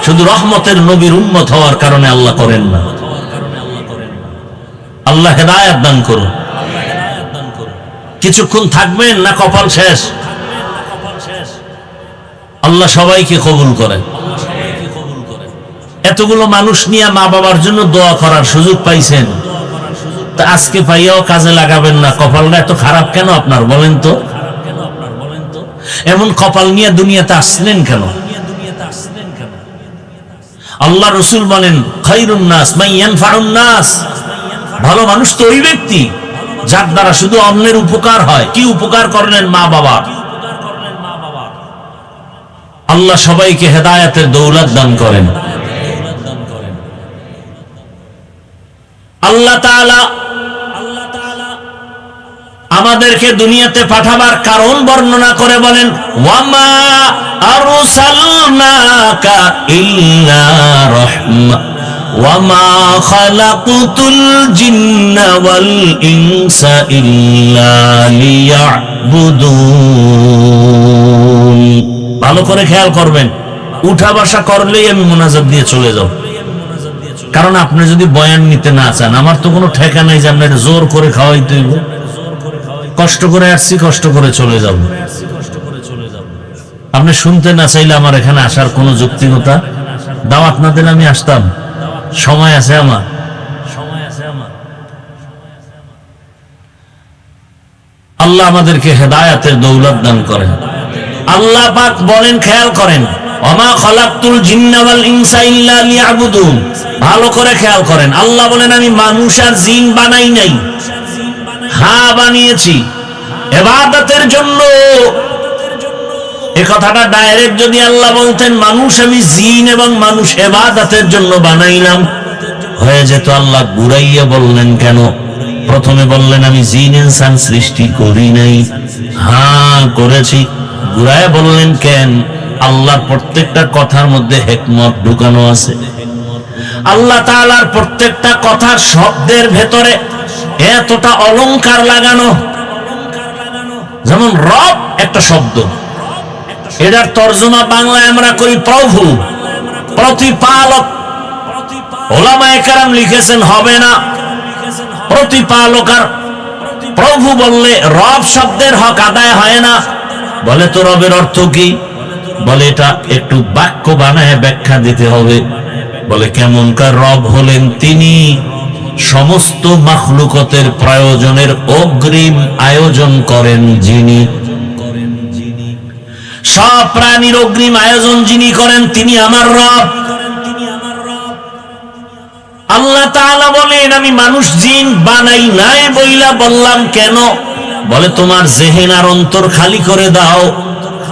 [SPEAKER 1] শুধু রহমতের নবীর উম্মত হওয়ার কারণে আল্লাহ করেন না। আল্লাহ হেদায়েত দান করুন। কিছুক্ষণ থাকবেন না কপাল শেষ? আল্লাহ সবাইকে কবুল করেন। এতগুলো মানুষ নিয়ে মা বাবার জন্য দোয়া করার সুযোগ পাইছেন, তা আজকে পাইয়াও কাজে লাগাবেন না। কপালটা এত খারাপ কেন আপনার বলেন তো? এমন কপাল নিয়ে দুনিয়াতে আসলেন কেন? আল্লাহ রসুল বলেন, খায়রুন নাস মান ইয়ানফাউন নাস। ভালো মানুষ তো ওই ব্যক্তি যার দ্বারা শুধু অন্যের উপকার হয়। কি উপকার করলেন? মা বাবা। আল্লাহ সবাইকে হেদায়েতের দৌলত দান করেন। আল্লাহ তাআলা আমাদেরকে দুনিয়াতে পাঠাবার কারণ বর্ণনা করে বলেন, ওয়ামা আরসালনাকা ইল্লা রাহমা ওয়ামা খালাকতুল জিন্না ওয়াল ইনসা ইল্লা লিয়াবুদুন। ভালো করে খেয়াল করবেন, উঠা বসা করলেই আমি মুনাজাত দিয়ে চলে যাব। কারণ আপনি যদি বয়ান নিতে না চান, আমার তো কোনো ঠেকা নাই যে আপনার জোর করে খাওয়াইতে হইব। কষ্ট করে আসছি, কষ্ট করে চলে যাব। আপনি শুনতে না চাইলে আমার এখানে আসার কোনো যৌক্তিকতা, দাওয়াত না দিলে আমি আসতাম? সময় আছে আমার। আল্লাহ আমাদেরকে হেদায়েতের দৌলত দান করেন। আল্লাহ পাক বলেন, খেয়াল করেন, ওমা খালাকতুল জিন্না ওয়াল ইনসা ইল্লা লিয়াবুদুন। ভালো করে খেয়াল করেন, আল্লাহ বলেন আমি মানুষ আর জিন বানাই নাই। হ্যাঁ বানিয়েছি ইবাদতের জন্য। এই কথাটা ডাইরেক্ট যদি আল্লাহ বলতেন, মানুষ আমি জিন এবং মানুষ ইবাদতের জন্য বানাইলাম, হয়ে যেত। আল্লাহ ঘুরাইয়া বললেন কেন? প্রথমে বললেন আমি জিন ইনসান সৃষ্টি করি নাই। হ্যাঁ করেছি। ঘুরাইয়া বললেন কেন? আল্লাহর প্রত্যেকটা কথার মধ্যে হিকমত ঢুকানো আছে। আল্লাহ তাআলার প্রত্যেকটা কথার শব্দের ভেতরে এতটা অলংকার লাগানো। যেমন রব একটা শব্দ, এটার তর্জমা বাংলায় আমরা করি প্রভু, প্রতিপালক। ওলামায়ে কেরাম লিখেছেন হবে না, প্রতিপালক। আর প্রভু বললে রব শব্দের হক আদায় হয় না। বলে তো রবের অর্থ কি? বলে এটা একটু বাক্য বানায় ব্যাখ্যা দিতে হবে। বলে কেমনকার রব? হলেন তিনি সমস্ত মাখলুকতের প্রয়োজনের অগ্রিম আয়োজন করেন যিনি। সব প্রাণীর অগ্রিম আয়োজন যিনি করেন তিনি আমার রব। আল্লাহ তাআলা বলেন আমি মানুষ জিন বানাই নাই বইলা বললাম কেন? বলে তোমার জেহেন আর অন্তর খালি করে দাও,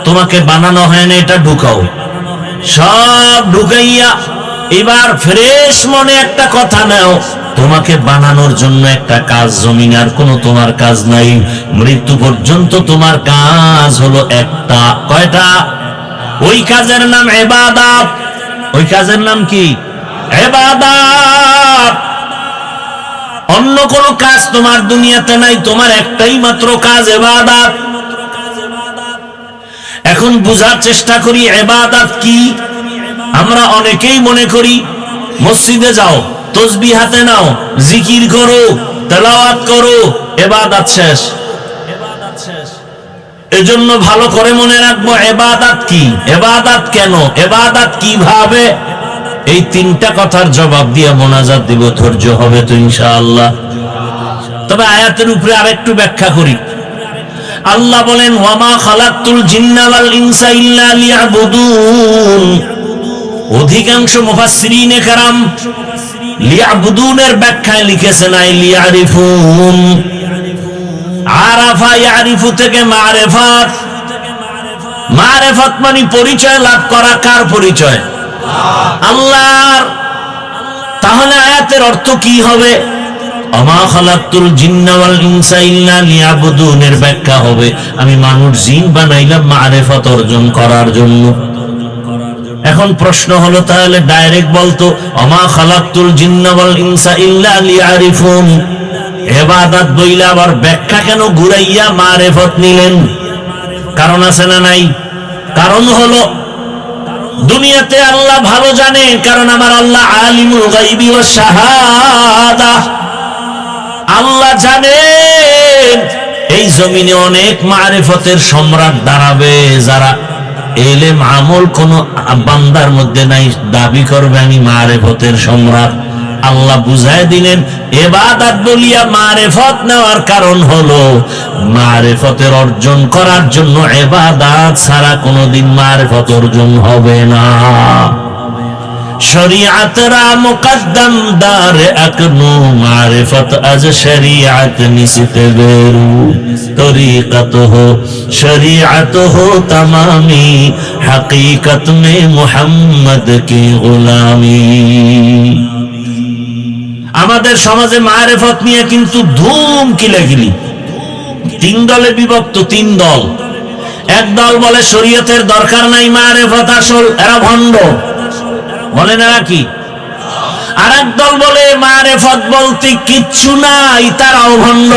[SPEAKER 1] তোমাকে বানানো হয় না, এটা ঢুকাও। সব ঢুকাইয়া এবার ফ্রেশ মনে একটা কথা নাও। তোমাকে বানানোর জন্য একটা কাজ, জমিন আর কোনো তোমার কাজ নাই। মৃত্যু পর্যন্ত তোমার কাজ হলো একটা। কয়টা? ওই কাজের নাম ইবাদত। ওই কাজের নাম কি? ইবাদত। অন্য কোনো কাজ তোমার দুনিয়াতে নাই, তোমার একটাই মাত্র কাজ ইবাদত। এখন বুঝার চেষ্টা করি ইবাদত কি। আমরা অনেকেই মনে করি মসজিদে যাও, তাসবিহ হাতে নাও, জিকির করো, তেলাওয়াত করো, ইবাদত শেষ। এজন্য ভালো করে মনে রাখবো ইবাদত কি, ইবাদত কেন, ইবাদত কিভাবে। এই তিনটা কথার জবাব দিয়ে মোনাজাত দিব, ধৈর্য হবে তো ইনশাআল্লাহ। তবে আয়াতের উপরে আরেকটু ব্যাখ্যা করি। আল্লাহ বলেন ওয়ামা খালাকতুল জিন্না ওয়াল ইনসা ইল্লা লিয়াবুদুন। অধিকাংশ মুফাসসিরিনে কেরাম লিয়াবুদুনের ব্যাখ্যায় লিখেছেন আই লিয়ারিফুন। আরাফা ইয়ারিফু থেকে মারিফাত। মারিফাত মানে পরিচয় লাভ করা। কার পরিচয়? আল্লাহর। তাহলে আয়াতের অর্থ কি হবে? ওমা খালাকতুল জিন্না ওয়াল ইনসা ইল্লা লিয়াবুদুনের ব্যাখ্যা হবে আমি মানুষ জিন বানাইলাম মারিফত অর্জন করার জন্য। এখন প্রশ্ন হলো তাহলে ডাইরেক্ট বলতো ওমা খালাকতুল জিন্না ওয়াল ইনসা ইল্লা লিয়ারিফুন। ইবাদত বইলা আবার ব্যাখ্যা কেন ঘুরাইয়া মারিফত নিলেন? কারণ আছে না নাই? কারণ হলো দুনিয়াতে আল্লাহ ভালো জানে, কারণ আমার আল্লাহ আলিমুল গায়বি ওয়াশ শাহাদা। আল্লাহ জানেন এই জমিনে অনেক মারিফতের সম্রাট দাঁড়াবে, যারা এলেম আমল কোন বান্দার মধ্যে নাই, দাবি করবে আমি মারিফতের সম্রাট। আল্লাহ বুঝায় দিলেন ইবাদত বলিয়া মারিফত নেওয়ার কারণ হলো মারিফতের অর্জন করার জন্য ইবাদত ছাড়া কোনোদিন মারিফত অর্জন হবে না। শরীয়ত রা মুকদ্দম দার আকনু মারিফত আজ শরীয়ত নিসতে বেরু তরিকত হো শরীয়ত হো তমামি হकीकत में মুহাম্মদ কি গোলামি। আমাদের সমাজে মারিফত নিয়ে কিন্তু ধুম কিলাকিলি। তিন দলে বিভক্ত, তিন দল। এক দল বলে শরীয়তের দরকার নাই, মারিফত আসল, এরা ভণ্ড। বলেন এরা কি? আর এক দল বলে মারিফত বলতে কিচ্ছু নাই, তারাও ভণ্ড।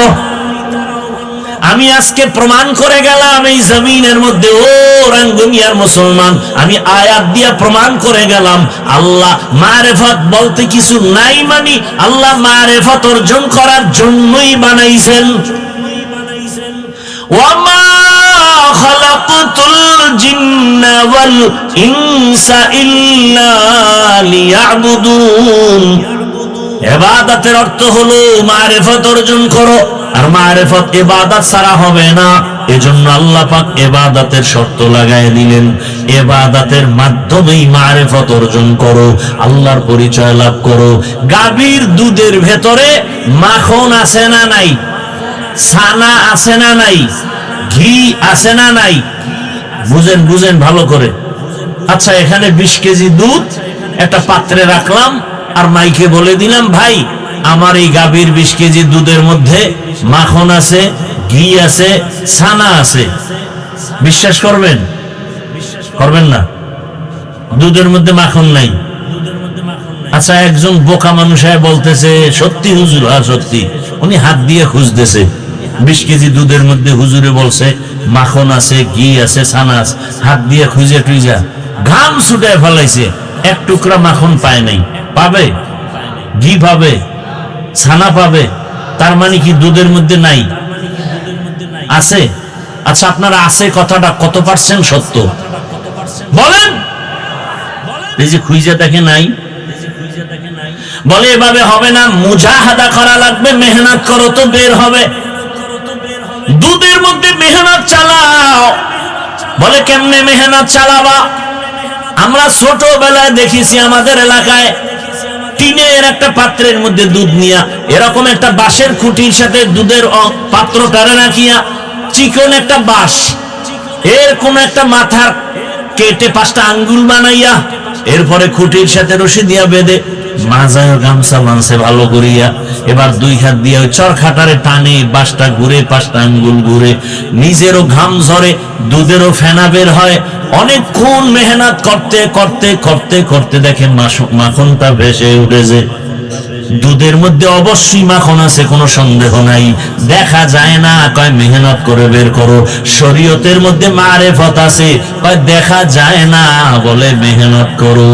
[SPEAKER 1] আমি আজকে প্রমাণ করে গেলাম এই জমিনের মধ্যে ও রাঙ্গুনিয়ার মুসলমান, আমি আয়াত দিয়া প্রমাণ করে গেলাম আল্লাহ মারিফত বলতে কিছু নাই, মানে আল্লাহ মারিফত অর্জন করার জন্যই বানাইছেন। ওয়ামা খালাকতুল জিন্না ওয়াল ইনসা ইল্লা লিয়াবুদুন। ইবাদতের অর্থ হলো মারিফত অর্জন করো, আর মারিফত ইবাদত ছাড়া হবে না। এজন্য আল্লাহ পাক ইবাদতের শর্ত লাগায় দিলেন, ইবাদতের মাধ্যমেই মারিফত অর্জন করো, আল্লাহর পরিচয় লাভ করো। গাভীর দুধের ভেতরে মাখন আছে না নাই? ছানা আছে না নাই? ঘি আছে না নাই? বুঝেন বুঝেন ভালো করে। আচ্ছা, এখানে 20 কেজি দুধ একটা পাত্রে রাখলাম, আর মাইকে বলে দিলাম, ভাই আমার এই গাভীর 20 কেজি দুধের মধ্যে মাখন আছে, ঘি আছে, ছানা আছে। বিশ্বাস করবেন? করবেন না? দুধের মধ্যে মাখন নাই। আচ্ছা, একজন বোকা মানুষ বলতেছে সত্যি হুজুর? হ্যাঁ সত্যি। উনি হাত দিয়ে খুঁজতেছে 20 কেজি দুধের মধ্যে হুজুরে বলছে মাখন আছে, ঘি আছে, ছানা আছে। হাত দিয়ে খুঁজে টুইজা ঘাম ছুটে ফেলাইছে, এক টুকরা মাখন পায় নাই। পাবে? ঘি পাবে, ছানা পাবে, তার মানে কি দুধের মধ্যে নাই? আছে। আচ্ছা, আপনারা আছে কথাটা কত % সত্য বলেন? এই যে খুঁজে দেখে নাই। বলে এভাবে হবে না, মুজাহাদা করা লাগবে, মেহনত করো তো বের হবে। দুধের মধ্যে মেহনত চালাও। বলে কেমনে মেহনত চালাবা? আমরা ছোটবেলায় দেখেছি আমাদের এলাকায় টিনের একটা পাত্রের মধ্যে দুধ নিয়া, এরকম একটা বাঁশের খুঁটির সাথে দুধের পাত্র টারে রাখিয়া, চিকন একটা বাঁশ, এর কোন একটা মাথার কেটে 5টা আঙ্গুল বানাইয়া, এরপরে খুঁটির সাথে রশি দিয়া বেঁধে মাজায় গামছা বানছে ভালো করিয়া, এবার 2 হাত দিয়ে চরখাটারে টানে, বাঁশটা ঘুরে, 5টা আঙ্গুল ঘুরে, নিজেরও ঘাম ঝরে, দুধেরও ফেনা বের হয়। অনেকক্ষণ মেহনত করতে করতে করতে করতে দেখে মাখনটা ভেসে উঠেছে। দুধের মধ্যে অবশ্যই মাখন আছে, কোনো সন্দেহ নাই। দেখা যায় না, কয় মেহনত করে বের করো। শরীয়তের মধ্যে মারেফত আছে, কয় দেখা যায় না, বলে মেহনত করো।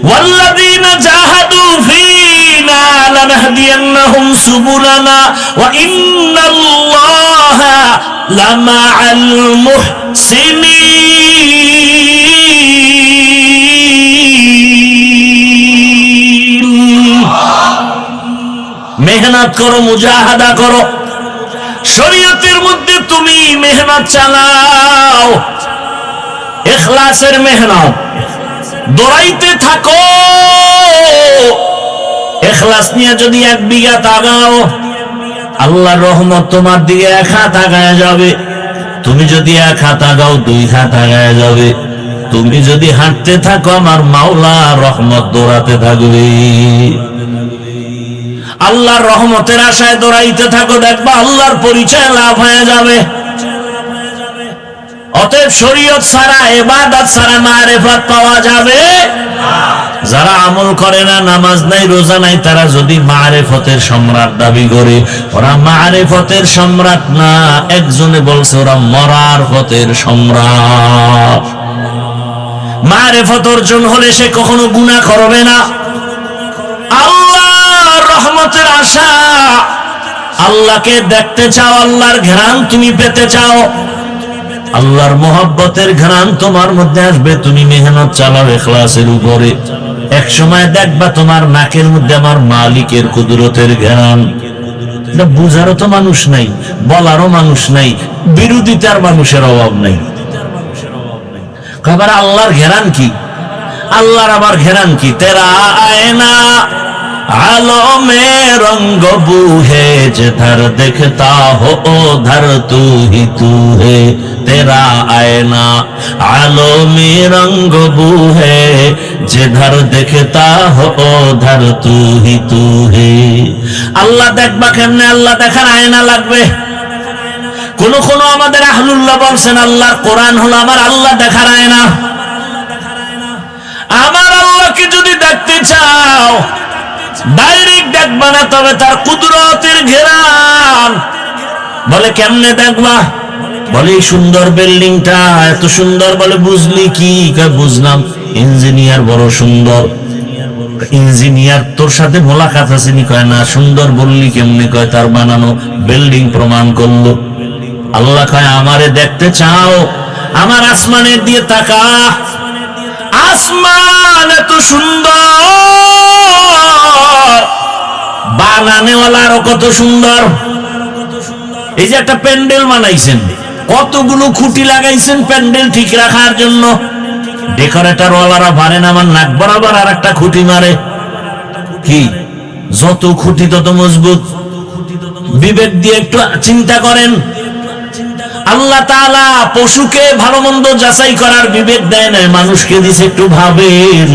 [SPEAKER 1] ওয়াল্লাযীনা জাহাদু ফীনা লানাহদিয়ান্নাহুম সুবুলানা ওয়া ইন্নাল্লাহা লামাআল মুহসিনিন। মেহনত করো, মুজাহাদা করো। শরীয়তের মধ্যে তুমি মেহনত চালাও, ইখলাসের মেহনত, দৌড়াইতে থাকো। ইখলাস নিয়ে যদি 1 বিঘা তাকাও, আল্লাহর রহমত তোমার দিকে 1 হাত আগায় যাবে। তুমি যদি 1 হাত আগাও, 2 হাত আগায় যাবে। তুমি যদি হাঁটতে থাকো, আমার মাওলার রহমত দৌড়াতে থাকবে। আল্লাহর রহমতের আশায় দৌড়াইতে থাকো, দেখবা আল্লাহর পরিচয় লাভ হয়ে যাবে। অতএব শরীয়ত ছাড়া, ইবাদত ছাড়া মারিফত পাওয়া যাবে না। যারা আমল করে না, নামাজ নাই, রোজা নাই, তারা যদি মারিফতের সম্রাট দাবি করে, ওরা মারিফতের সম্রাট না। একজনে বলছে ওরা মরার পথের সম্রাট। মারিফত অর্জন হলে সে কখনো গুনাহ করবে না। আল্লাহর রহমতের আশা, আল্লাহকে দেখতে চাও, আল্লাহর ঘ্রাণ তুমি পেতে চাও, আল্লাহর মোহাব্বতের ঘ্রাণ তোমার মধ্যে আসবে। তুমি মেহনত চালাও ইখলাসের উপরে, এক সময় দেখবা তোমার নাকের মধ্যে আমার মালিকের কুদরতের ঘ্রাণ। এটা বুঝারও তো মানুষ নাই, বলারও মানুষ নাই, বিরোধিতার মানুষের অভাব নাই। আবার আল্লাহর ঘ্রাণ কি? আল্লাহর আবার ঘ্রাণ কি? তেরা আয়না आलो में रंग बू है जिधर दिखता हो उधर तू ही तू है तेरा आईना आलो में रंग बू है जिधर दिखता हो उधर तू ही तू है। আল্লাহ দেখবা কেমনে? আল্লাহ দেখার আয়না লাগবে। কোন কোন আমাদের আহলুল্লাহ বলছেন আল্লাহর কোরআন হলো আমার আল্লাহ দেখার আয়না। আমার আল্লাহকে যদি দেখতে চাও ডাইরেক্ট দেখবা না, তবে তার কুদরতের ঘেরান। বলে কেমনে দেখবা? বলে সুন্দর বিল্ডিংটা এত সুন্দর, বলে বুঝলি কি? বুঝলাম ইঞ্জিনিয়ার বড় সুন্দর। ইঞ্জিনিয়ার তোর সাথে মোলাকাত আছে নি? কয় না। সুন্দর বললি কেমনে? কয় তার বানানো বিল্ডিং প্রমাণ করলো। আল্লাহ কয় আমারে দেখতে চাও, আমার আসমানের দিয়ে তাকা। আসমান এত সুন্দর, বানানেওয়ালারও কত সুন্দর। এই যে একটা প্যান্ডেল বানাইছেন, কতগুলো খুঁটি লাগাইছেন প্যান্ডেল ঠিক রাখার জন্য। ডেকোরেটর ওয়ালারা পারে না আমার নাক বরাবর আর একটা খুঁটি মারে। কি যত খুঁটি তত মজবুত। বিবেক দিয়ে একটু চিন্তা করেন, আল্লাহ তাআলা পশুকে ভালো মন্দ যাচাই করার বিবেক দেয় না, মানুষকে দিছে। একটু ভাবেন,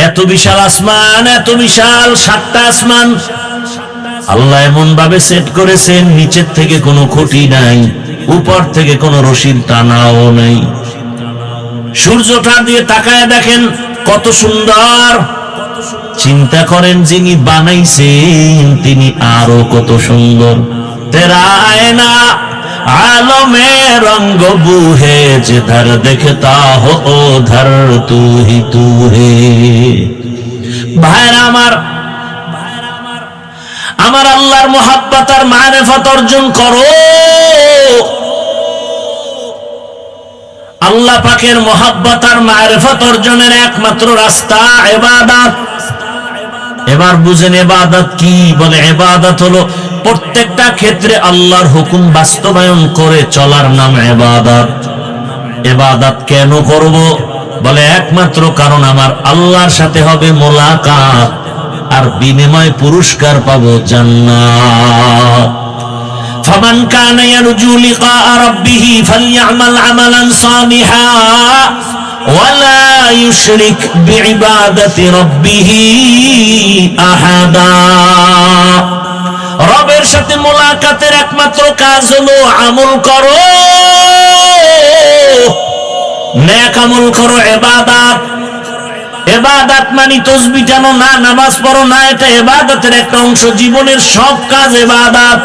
[SPEAKER 1] এত বিশাল আসমান, এত বিশাল 7টা আসমান আল্লাহ এমন ভাবে সেট করেছেন, নিচের থেকে কোনো খুঁটি নাই, উপর থেকে কোনো রশিদ টানাও নেই। সূর্যটা দিয়ে তাকায় দেখেন কত সুন্দর। চিন্তা করেন যিনি বানাইছেন তিনি আরো কত সুন্দর। তেরা আয়না आलमे रंग बूहे जिधर देखता हो उधर तू ही तू है। ভাইরা আমার আল্লাহর মুহাব্বত আর মারিফত অর্জন করো। আল্লাহ পাকের মুহাব্বত আর মারিফত অর্জনের একমাত্র রাস্তা ইবাদত। এবার বুঝেন ইবাদত কি? বলে ইবাদত হলো প্রত্যেকটা ক্ষেত্রে আল্লাহর হুকুম বাস্তবায়ন করে চলার নাম ইবাদত। ইবাদত কেন করব? বলে একমাত্র কারণ আমার আল্লাহর সাথে হবে মোলাকাত, আর বিনিময় পুরস্কার পাবো জান্নাত। ফামান কানা ইয়ারজু লিকা রাব্বিহি ফালইআমাল আমালান সালিহা ওয়ালা ইউশরিক বিইবাদাতি রাব্বিহি আহাদা। রবের সাথে মোলাকাতের একমাত্র কাজ হলো আমল করো, নেক আমল করো। ইবাদত, ইবাদত মানে তাসবিহ টানো না, নামাজ পড়ো না, এটা ইবাদতের একটা অংশ। জীবনের সব কাজ ইবাদত।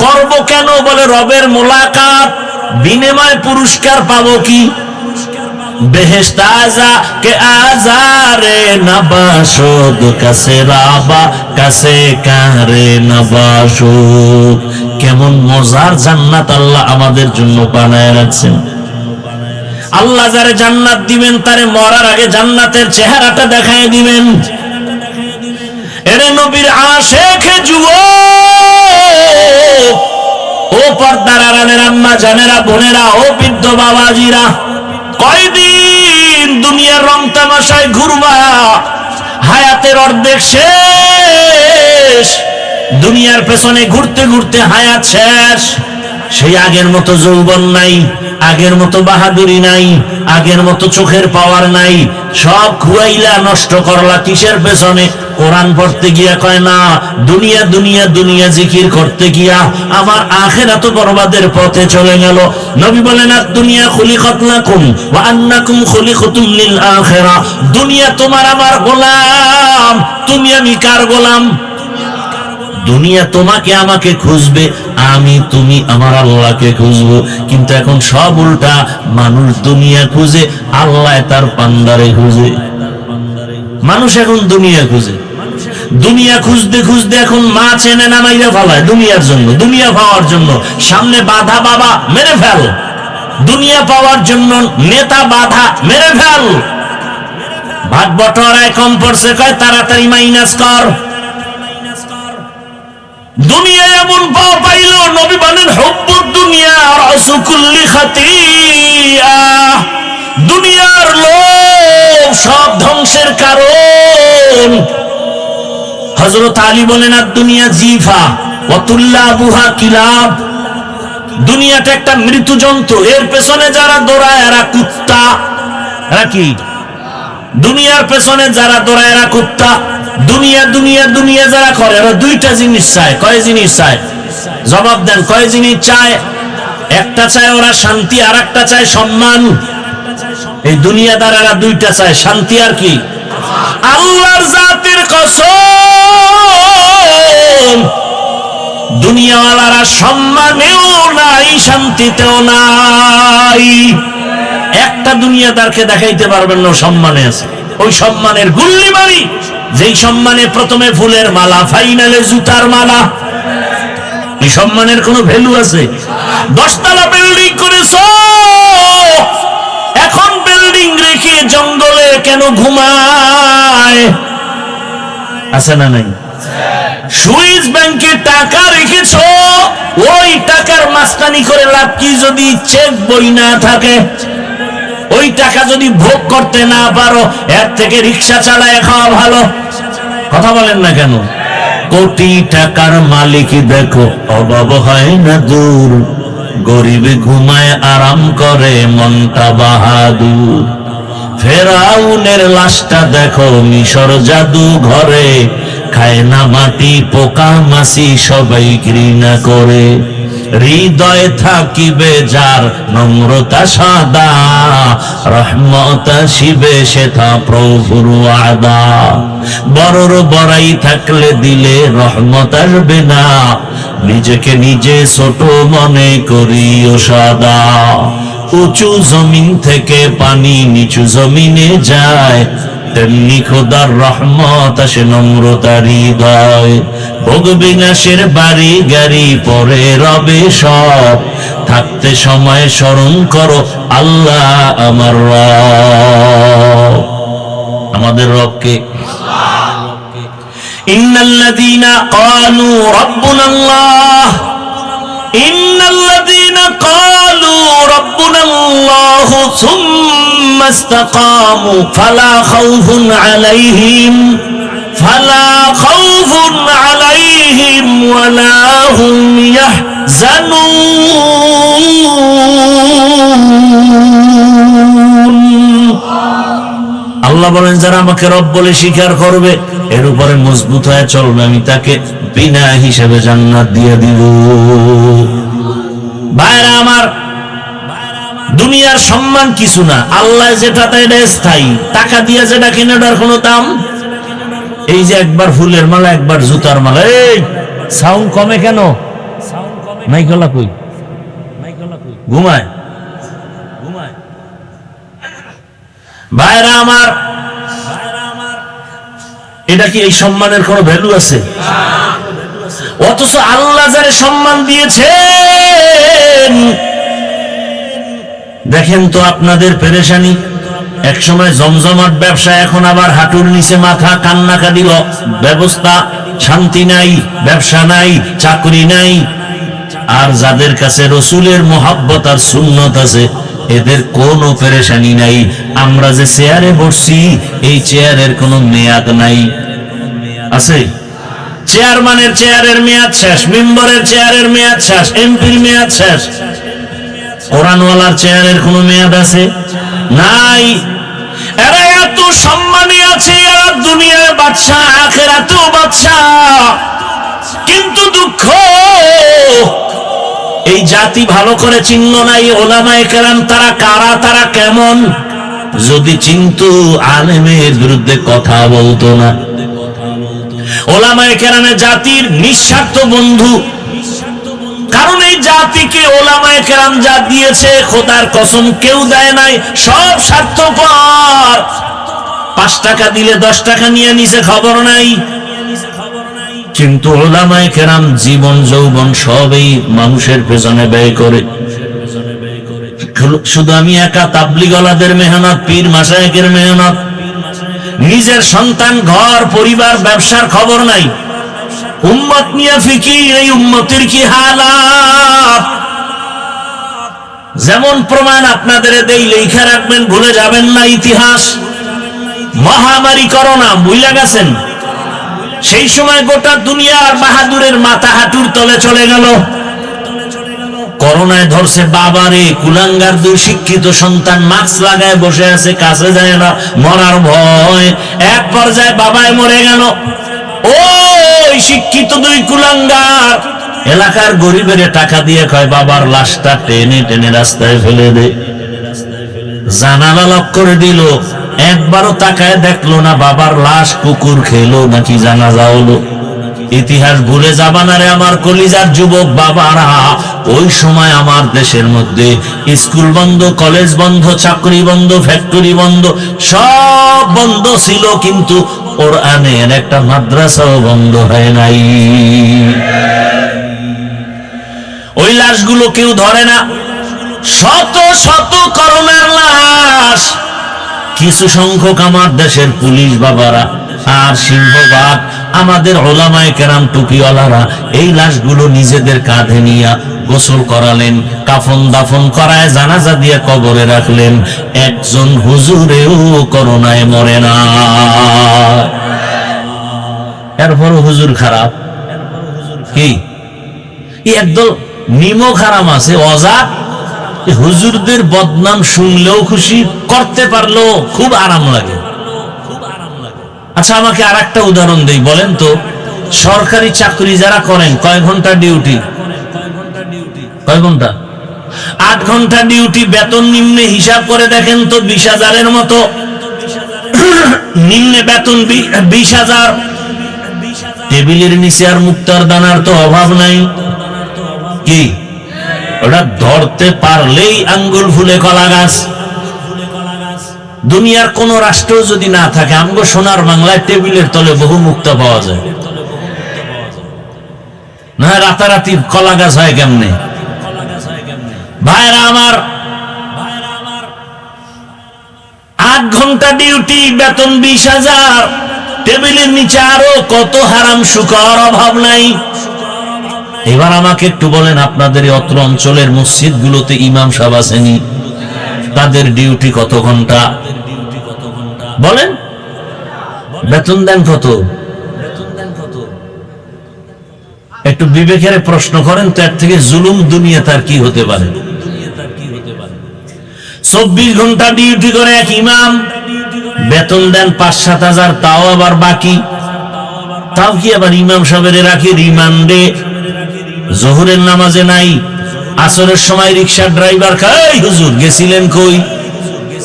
[SPEAKER 1] করব কেন? বলে রবের মোলাকাত, বিনিময় পুরস্কার পাবো কি? বেহেশত আযা কে আজারে নবাশুদ কাছে রাবা কাছে কারে নবাশুদ। কেমন মজার জান্নাত আল্লাহ আমাদের জন্য বানায় রাখছেন। আল্লাহ যারে জান্নাত দিবেন তারে মরার আগে জান্নাতের চেহারাটা দেখায় দিবেন। এরে নবীর আশিক যুবক, ও পর্দার আড়ালের আম্মা জানেরা, বোনেরা, ও বৃদ্ধ বাবাজিরা, কয়দিন দুনিয়ার রং তামাশায় ঘুরবা? হায়াতের অর্ধেক শেষ। দুনিয়ার পেছনে ঘুরতে ঘুরতে হায়াত শেষ। সেই আগের মতো যৌবন নাই, আগের মতো বাহাদুরি নাই, আগের মতো চোখের পাওয়ার নাই। সব খুয়াইলা নষ্ট করলা কিসের পেছনে? কোরআন পড়তে গিয়া কয় না, দুনিয়া দুনিয়া দুনিয়া জিকির করতে গিয়া আমার আখিরাত বরবাদের পথে চলে গেল। নবী বলেন দুনিয়া খুলিকাত লাকুম ওয়া আন্নাকুম খুলিকাতুম লিল আখিরা। দুনিয়া তোমার আমার গোলাম, তুমি আমি কার গোলাম? দুনিয়া তোমাকে আমাকে খুঁজবে, আমি তুমি আমার আল্লাহকে খুঁজবো। কিন্তু এখন সব উল্টা, মানুষ দুনিয়া খুঁজে, আল্লাহ তার পান্ডারে খুঁজে। মানুষ এখন দুনিয়া খুঁজে, দুনিয়া খুঁজতে খুঁজতে এখন মা চেনে না মাইরা ফেলায় দুনিয়ার জন্য, দুনিয়া পাওয়ার জন্য। সামনে বাধা, বাবা মেরে ফেল। দুনিয়া পাওয়ার জন্য নেতা বাধা, মেরে ফেল। ভাগ বটরায় কম পড়ছে, কয় তাড়াতাড়ি মাইনাস কর। দুনিয়া এমন পাওয়া পাইল, নবী বলেন হুব্বুদ দুনিয়া রাসু কুল্লি খাতিয়া। দুনিয়ার লোভ সব ধ্বংসের কারণ। হযরত আলী বলেন দুনিয়া জিফা ওয়া তুল্লাবুহা কিলাব। দুনিয়াটা একটা মৃত্যু জন্তু, এর পেছনে যারা দৌড়ায় এরা কুত্তা। এরা কি? দুনিয়ার পেছনে যারা দৌড়ায় এরা কুত্তা। দুনিয়া দুনিয়া দুনিয়া যারা করে এরা দুইটা জিনিস চায়। কয় জিনিস চায়? জবাব দেন, কয় জিনিস চায়? একটা চায় ওরা শান্তি, আর একটা চায় সম্মান। এই দুনিয়াদারেরা দুইটা চায়, শান্তি আর কি? আল্লাহর জাতের কসম, দুনিয়াওয়ালারা সম্মানেও নাই, শান্তিতেও নাই। একটা দুনিয়াদারকে দেখাইতে পারবেন না সম্মানে আছে। ওই সম্মানের গুল্লি মারি, যেই সম্মানে প্রথমে ফুলের মালা, ফাইনালে জুতার মালা। এই সম্মানের কোনো ভ্যালু আছে? 10 তলা বিল্ডিং করেছো, এখন বিল্ডিং রেখে জঙ্গলে কেন ঘুমায়? আছে না নাই? সুইস ব্যাংকে টাকা রেখেছো, ওই টাকার মাস্তানি করে লাভ কি যদি চেক বই না থাকে? ওই টাকা যদি ভোগ করতে না পারো, এর থেকে রিক্সা চালায় খাওয়া ভালো। কথা বলেন না কেন? কোটি টাকার মালিক দেখো, অভাব হয় না দূর। গরিবে ঘুমায় আরাম করে মনটা বাহাদুর। ফেরাউনের লাশটা দেখো মিশর জাদু ঘরে, খায় না মাটি পোকা মাছি সবাই ঘৃণা করে। হৃদয়ে থাকিবে যার নম্রতা সাদা, রহমত আসিবে সেথা প্রভুর ওয়াদা। বড়র বড়াই থাকলে দিলে রহমত আসবে না, নিজেকে নিজে ছোট মনে করিও সদা। উঁচু জমিন থেকে পানি নিচু জমিনে যায়, তেমনি খোদার রহমত আসে নম্রতার হৃদয়। ভোগ বিনাশের বাড়ি গাড়ি পরে রবে সব, থাকতে সময় স্মরণ করো আল্লাহ আমার রব। আমাদের রবকে ইন্নাল্লাযীনা ক্বালু রাব্বুনাল্লাহ, ইন্নাল্লাযীনা ক্বালু রাব্বুনাল্লাহ সুম্মা ইসতাকামু ফালা খাউফুন আলাইহিম ওয়ালা হুম ইয়াহজানুন। আল্লাহ বলেন যারা আমাকে রব বলে স্বীকার করবে, এর উপরে মজবুত হয়ে চলবে, আমি তাকে বিনা হিসাবে জান্নাত দিয়ে দিব। ভাইরা আমার, দুনিয়ার সম্মান কিছু না, আল্লাহ যেটা তাই এটা স্থায়ী। টাকা দিয়ে যেটা কিনে ওটার কোনো দাম। এই যে একবার ফুলের মালা একবার জুতার মালা, এই সাউন্ড কমে কেন? মাইকলা কই? ঘুমায় ভাইরা আমার, এটা কি এই সম্মানের কোনো ভ্যালু আছে? অথচ আল্লাহ যারে সম্মান দিয়েছেন, দেখেন তো আপনাদের পেরেশানি। এক সময় জমজমাট ব্যবসা, এখন আবার হাঁটুর নিচে মাথা, কান্নাকাটির ব্যবস্থা, শান্তি নাই, ব্যবসা নাই, চাকরি নাই। আর যাদের কাছে রসুলের মোহাব্বত আর সুন্নত আছে, এদের কোনো পেরেশানি নাই। আমরা যে চেয়ারে বসছি, এই চেয়ারের কোনো মেয়াদ নাই। আছে? চেয়ারম্যানের চেয়ারের মেয়াদ শেষ, মেম্বারের চেয়ারের মেয়াদ শেষ, এমপির মেয়াদ শেষ। কোরআনওয়ালার চেয়ারের কোনো মেয়াদ আছে? নাই। এরা এত সম্মানী আছে, এরা দুনিয়ার বাদশা, আখিরাতেও বাদশা। কিন্তু দুঃখ, এই জাতি ভালো করে চিনল না এই ওলামায়ে কেরাম তারা কারা, তারা কেমন। যদি চিনতো, আলেমের বিরুদ্ধে কথা বলতো না। ওলামায়ে কেরামে জাতির নিঃস্বার্থ বন্ধু। কারণ এই জাতিকে ওলামায়ে কেরাম যা দিয়েছে, খোদার কসম কেউ দেয় নাই, সব স্বার্থপর। 5 টাকা দিলে 10 টাকা নিয়ে নিছে, খবর নাই। কিন্তু ওলামায়ে কেরাম জীবন যৌবন সবই মানুষের পেছনে ব্যয় করে। শুধু আমি একা তাবলীগওয়ালাদের মেহনত, পীর মাশায়েখের মেহনত, নিজের সন্তান, ঘর, পরিবার, ব্যবসার খবর নাই। উম্মত নিয়ে ফিকির, এই উম্মতের কি হালাত। যেমন প্রমাণ আপনাদের দেই, লেখা রাখবেন, ভুলে যাবেন না ইতিহাস। মহামারী করোনা, ভুলে গেছেন? সেই সময় গোটা দুনিয়ার বাহাদুরের মাথা হাঁটুর তলে চলে গেল। করোনায় ধরছে বাবারে, কুলাঙ্গার 2 শিক্ষিত সন্তান মাস্ক লাগায় বসে আছে, কাছে যায় না, মরার ভয়। এক পর্যায়ে বাবাই মরে গেল। ওই শিক্ষিত 2 কুলাঙ্গার এলাকার গরিবের টাকা দিয়ে কয় বাবার লাশটা টেনে টেনে রাস্তায় ফেলে দে। জানালা লক করে দিল, একবারও তাকায় দেখলো না বাবার লাশ কুকুর খেলো নাকি জানাজা হলো। ইতিহাস ভুলে যাবা না রে আমার কলিজার যুবক বাবারা। ওই সময় আমার দেশের মধ্যে স্কুল বন্ধ, কলেজ বন্ধ, চাকরি বন্ধ, ফ্যাক্টরি বন্ধ, সব বন্ধ ছিল, কিন্তু কোরআনের একটা মাদ্রাসাও বন্ধ হয় নাই। ওই লাশগুলো কেউ ধরে না, শত শত করোনার লাশ। কিছু সংখ্যক আমার দেশের পুলিশ বাবারা আর সিংহভাগ আমাদের ওলামায়ে কেরাম টুপিওয়ালারা এই লাশগুলো নিজেদের কাঁধে নিয়ে গোসল করালেন, কাফন দাফন করায় জানাজা দিয়ে কবরে রাখলেন। একজন হুজুরেও করোনায় মরে না। এরপরও হুজুর খারাপ। কি একদল নিমক হারাম আছে, অজা হুজুরদের বদনাম শুনলেও খুশি, করতে পারলেও খুব আরাম লাগে। আচ্ছা আমাকে আর একটা উদাহরণ দেই, বলেন তো সরকারি চাকরি যারা করেন কয় ঘন্টা ডিউটি? কয় ঘন্টা? 8 ঘন্টা ডিউটি, বেতন নিম্নে হিসাব করে দেখেন তো 20,000-এর মতো নিম্নে বেতন 20,000। টেবিলের নিচে আর মুক্তার দানার তো অভাব নাই কি? ওটা ধরতে পারলেই আঙ্গুল ফুলে কলা গাছ। দুনিয়ার কোন রাষ্ট্র যদি না থাকে, আমগো সোনার বাংলায় টেবিলের তলে বহু মুক্তা পাওয়া যায় না। রাতারাতি কলা গাছ হয় কেমনে? ভাইরা আমার, 8 ঘন্টা ডিউটি, বেতন 20,000, টেবিলের নিচে আরো কত হারাম শুকর, অভাব নাই। এবার আমাকে একটু বলেন, আপনাদের অত্র অঞ্চলের মসজিদ গুলোতে ইমাম সাহেব আসেনি, তাদের ডিউটি কত ঘন্টা বলেন? বেতন দেন কত? একটু বিবেকের প্রশ্ন করেন তো, এর থেকে জুলুম দুনিয়া তার কি হতে পারে? 24 ঘন্টা ডিউটি করে এক ইমাম, বেতন দেন 5-7 হাজার, তাও আবার বাকি। তাও কি আবার ইমাম সাহেবের রাখি রিমান্ডে, জোহরের নামাজে নাই, আসরের সময় রিক্সার ড্রাইভার কয় হুজুর গেছিলেন কই?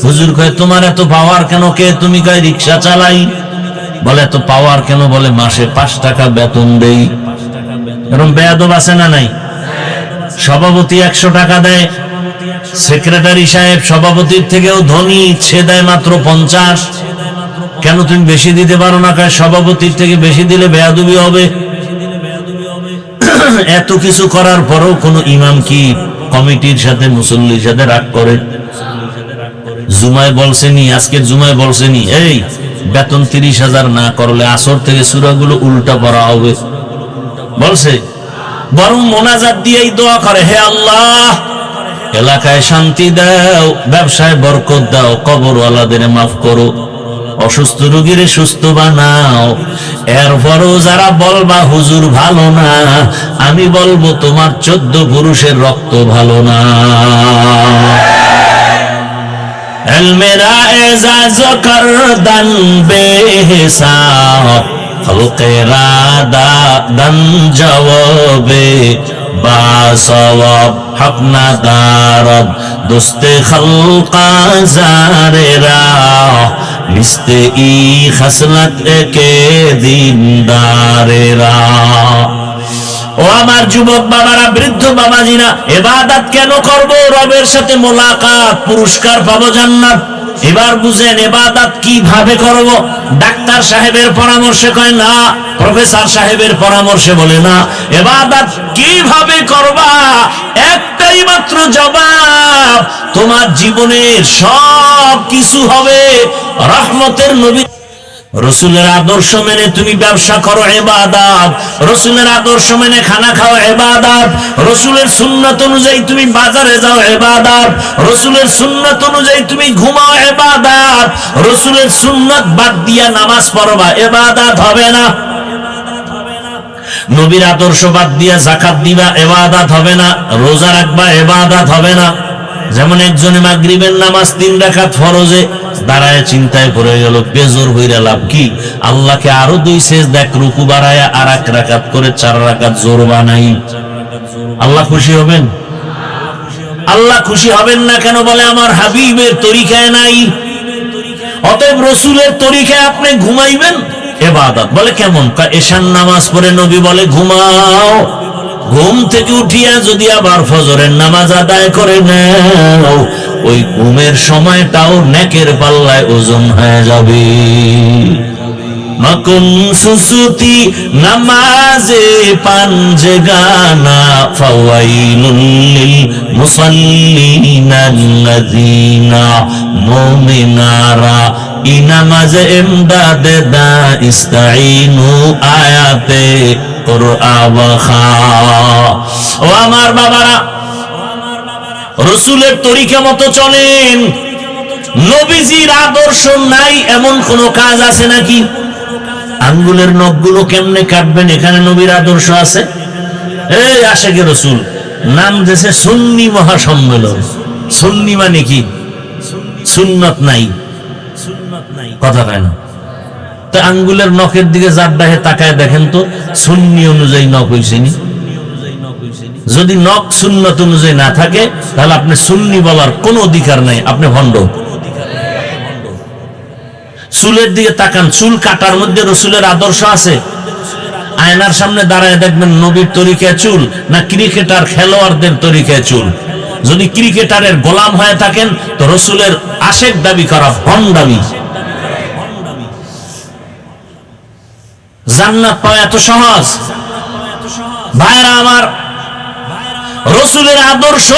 [SPEAKER 1] হুজুর কয় তোমার এত পাওয়ার কেন? কে তুমি? কয় রিক্সা চালাই। বলে এত পাওয়ার কেন? বলে মাসে 5 টাকা বেতন দেই। এরকম বেয়াদব আছে না নাই? সভাপতি 100 টাকা দেয়, সেক্রেটারি সাহেব সভাপতির থেকেও ধনী, সে দেয় মাত্র 50। কেন তুমি বেশি দিতে পারো না? কয় সভাপতির থেকে বেশি দিলে বেয়াদবি হবে। এত কিছু করার পরও কোন ইমাম কি কমিটির সাথে মুসল্লির সাথে রাগ করে? জুমায় বলছেনি, আজকের জুমায় বলছেনি এই বেতন 30,000 না করলে আসর থেকে সূরাগুলো উল্টা পড়া হবে বলছে? বরং মোনাজাত দিয়েই দোয়া করে, হে আল্লাহ এলাকায় শান্তি দাও, ব্যবসায় বরকত দাও, কবরওয়ালাদের মাফ করো, অসুস্থ রোগীরে সুস্থ বানাও। এরপরও যারা বলবা হুজুর ভালো না, আমি বলবো তোমার 14 পুরুষের রক্ত ভালো না। এলমেরা এজাজ করদান বেহিসাব, খলকেরা দান জওয়াবে বাসওয়াব, হক না দারদ দোস্তে খলকা জারেরা, লিস্তে ই খাসলত কে দিনদারেরা। ও আমার যুবক বাবারা, বৃদ্ধ বাবাজিরা, ইবাদত কেন করব? রবের সাথে মোলাকাত, পুরস্কার পাবো, জান্নাত। এবার বুঝেন ইবাদত কিভাবে করব? ডাক্তার সাহেবের পরামর্শে কয় না, প্রফেসর সাহেবের পরামর্শে বলে না। ইবাদত কিভাবে করবা? একটাই মাত্র জবাব, তোমার জীবনের সব কিছু হবে রহমতের নবী রসুলের আদর্শ মেনে তুমি ব্যবসা করো, ইবাদত। রসুলের আদর্শ মেনে খানা খাও, ইবাদত। রসুলের সুন্নাত অনুযায়ী তুমি বাজারে যাও, ইবাদত। রসুলের সুন্নাত অনুযায়ী তুমি ঘুমাও, ইবাদত। রসুলের সুন্নাত বাদ দিয়া নামাজ পড়বা, ইবাদত হবে না। নবীর আদর্শ বাদ দিয়া যাকাত দিবা, ইবাদত হবে না। রোজা রাখবা, ইবাদত হবে না। যেমন একজনে মাগরিবের নামাজ 3 রাকাত ফরজে দাঁড়ায় চিন্তায় পড়ে গেল, বেজোর হইরা লাভ কি? আল্লাহকে আরো 2 সেজদা রুকু বাড়ায়া আর 1 রাকাত করে 4 রাকাত জোর বানাই। আল্লাহ খুশি হবেন? আল্লাহ খুশি হবেন না কেন? বলে আমার হাবিবের তরিকায় নাই। অতএব রসুলের তরিকায় আপনি ঘুমাইবেন, ইবাদত। বলে কেমন? এশার নামাজ পড়ে নবী বলে ঘুমাও, ঘুম থেকে উঠিয়া যদি আবার ফজরের নামাজ আদায় করে নাও, ওই ঘুমের সময়টাও নেকের পাল্লায় ওজন হয়ে যাবে। মকুন সুসুতি নামাজে পাঞ্জে গানা, ফাওয়াইলুল লিল মুসাল্লিনাল্লাযিনা মুমিনারা ইনামাজে ইমদাদে দা ইস্তাইনু আয়াতে ও আমার বাবারা, রসুলের তরিকা মতো চলেন। নবীজির আদর্শ নাই এমন কোন কাজ আছে নাকি? আঙ্গুলের নখগুলো কেমনে কাটবেন, এখানে নবীর আদর্শ আছে? এই আশেকে রসুল নাম দিয়েছে সুন্নি মহাসম্মেলন। সুন্নি মানে কি? সুন্নত নাই, কথা কয় না। তো আঙ্গুলের নখের দিকে যার ডাহে তাকায় দেখেন তো সুন্নি অনুযায়ী নখ হইছেনি। যদি নখ সুন্নত অনুযায়ী না থাকে তাহলে আপনি সুন্নি বলার কোনো অধিকার নাই, আপনি ভণ্ড। চুলের দিকে তাকান, চুল কাটার মধ্যে রসুলের আদর্শ আছে? আয়নার সামনে দাঁড়ায় দেখবেন নবীর তরিকায় চুল না ক্রিকেটার খেলোয়াড়দের তরিকায় চুল? যদি ক্রিকেটারের গোলাম হয়ে থাকেন তো রসুলের আশেক দাবি করা ভণ্ডামি। জান্নাত পাওয়া এত সহজ? ভাইরা আমার, রসুলের আদর্শ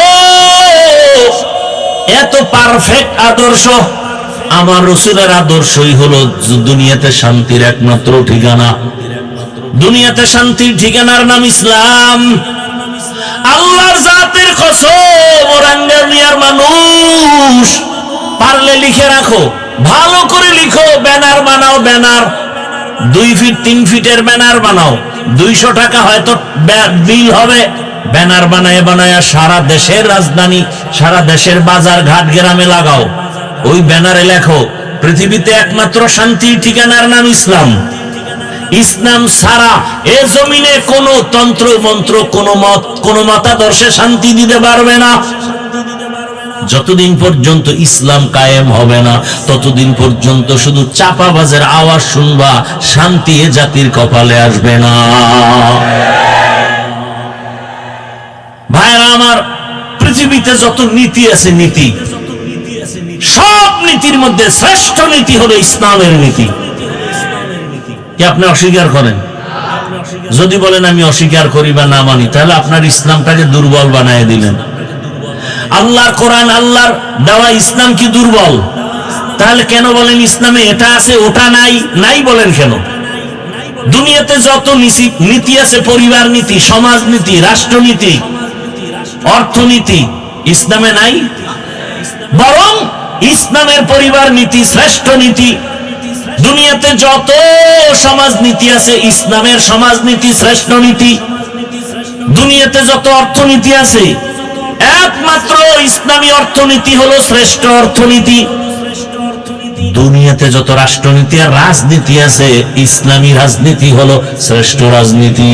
[SPEAKER 1] এত পারফেক্ট আদর্শ। আমার রসুলের আদর্শই হলো দুনিয়াতে শান্তির একমাত্র ঠিকানা। দুনিয়াতে শান্তির ঠিকানার নাম ইসলাম। আল্লাহর জাতের কসম, ওরাঙ্গালিয়ার মানুষ পারলে লিখে রাখো, ভালো করে লিখো, ব্যানার বানাও, ব্যানার 2 ফিট 3 ফিটের ব্যানার বানাও, 200 টাকা হয়তো বিল হবে। ব্যানার বানায় বানায় সারা দেশের রাজধানী, সারা দেশের বাজার ঘাট গ্রামে লাগাও। ওই ব্যানারে লেখো পৃথিবীতে একমাত্র শান্তির ঠিকানার নাম ইসলাম। ইসলাম ছাড়া এ জমিনে কোন তন্ত্র মন্ত্র, কোন মতাদর্শে শান্তি দিতে পারবে না। যতদিন পর্যন্ত ইসলাম কায়েম হবে না ততদিন পর্যন্ত শুধু চাপাবাজের আওয়াজ শুনবা, শান্তি এ জাতির কপালে আসবে না। ভাইরা আমার, পৃথিবীতে যত নীতি আছে, নীতি সব নীতির মধ্যে শ্রেষ্ঠ নীতি হলো ইসলামের নীতি। কি আপনি অস্বীকার করেন? যদি বলেন আমি অস্বীকার করি বা না মানি, তাহলে আপনার ইসলামটাকে দুর্বল বানায় দিলেন। আল্লাহর কোরআন, আল্লাহর দেওয়া ইসলাম কি দুর্বল? তাহলে কেন বলেন ইসলামে এটা আছে ওটা নাই? নাই বলেন কেন? দুনিয়াতে যত নীতি আছে, পরিবার নীতি, সমাজ নীতি, রাষ্ট্রনীতি, অর্থনীতি, ইসলামে নাই। বরং ইসলামের পরিবার নীতি শ্রেষ্ঠ নীতি। দুনিয়াতে যত সমাজ নীতি আছে, ইসলামের সমাজ নীতি শ্রেষ্ঠ নীতি। দুনিয়াতে যত অর্থনীতি আছে, একমাত্র ইসলামী অর্থনীতি হলো শ্রেষ্ঠ অর্থনীতি। দুনিয়াতে যত রাষ্ট্রনীতি আর রাজনীতি আছে, ইসলামী রাজনীতি হলো শ্রেষ্ঠ রাজনীতি।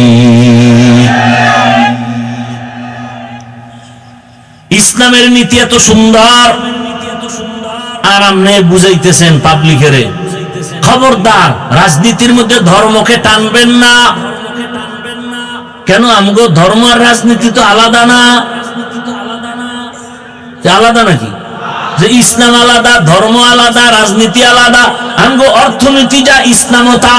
[SPEAKER 1] ইসলামের নীতি এত সুন্দর, আর আপনি বুঝাইতেছেন পাবলিকেরে খবরদার রাজনীতির মধ্যে ধর্মকে টানবেন না। কেন? আমগো ধর্ম আর রাজনীতি তো আলাদা না। আলাদা নাকি? যে ইসলাম আলাদা, ধর্ম আলাদা, রাজনীতি আলাদা। আমগো অর্থনীতি যা, ইসলামও তা।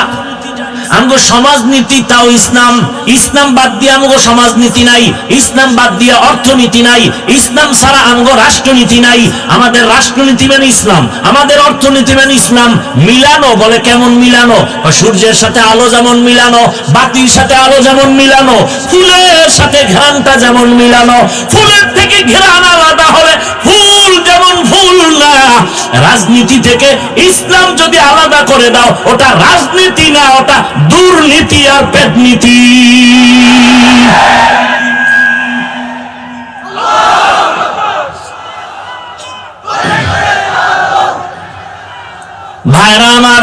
[SPEAKER 1] আমগো সমাজনীতি তাও ইসলাম। ইসলাম বাদ দিয়ে আমগো সমাজনীতি নাই, ইসলাম বাদ দিয়ে অর্থনীতি নাই, ইসলাম ছাড়া আমগো রাষ্ট্রনীতি নাই। আমাদের রাষ্ট্রনীতি মানে ইসলাম, আমাদের অর্থনীতি মানে ইসলাম। মিলানো বলে কেমন মিলানো? সূর্যের সাথে আলো যেমন মিলানো, বাতির সাথে আলো যেমন মিলানো, ফুলের সাথে ঘ্রাণটা যেমন মিলানো। ফুলের থেকে ঘ্রাণ আলাদা হলে ফুল যেমন ফুল না। রাজনীতি থেকে ইসলাম যদি আলাদা করে দাও, ওটা রাজনীতি না, ওটা দুর্নীতি আর পেটনীতি। ভাইরা আমার,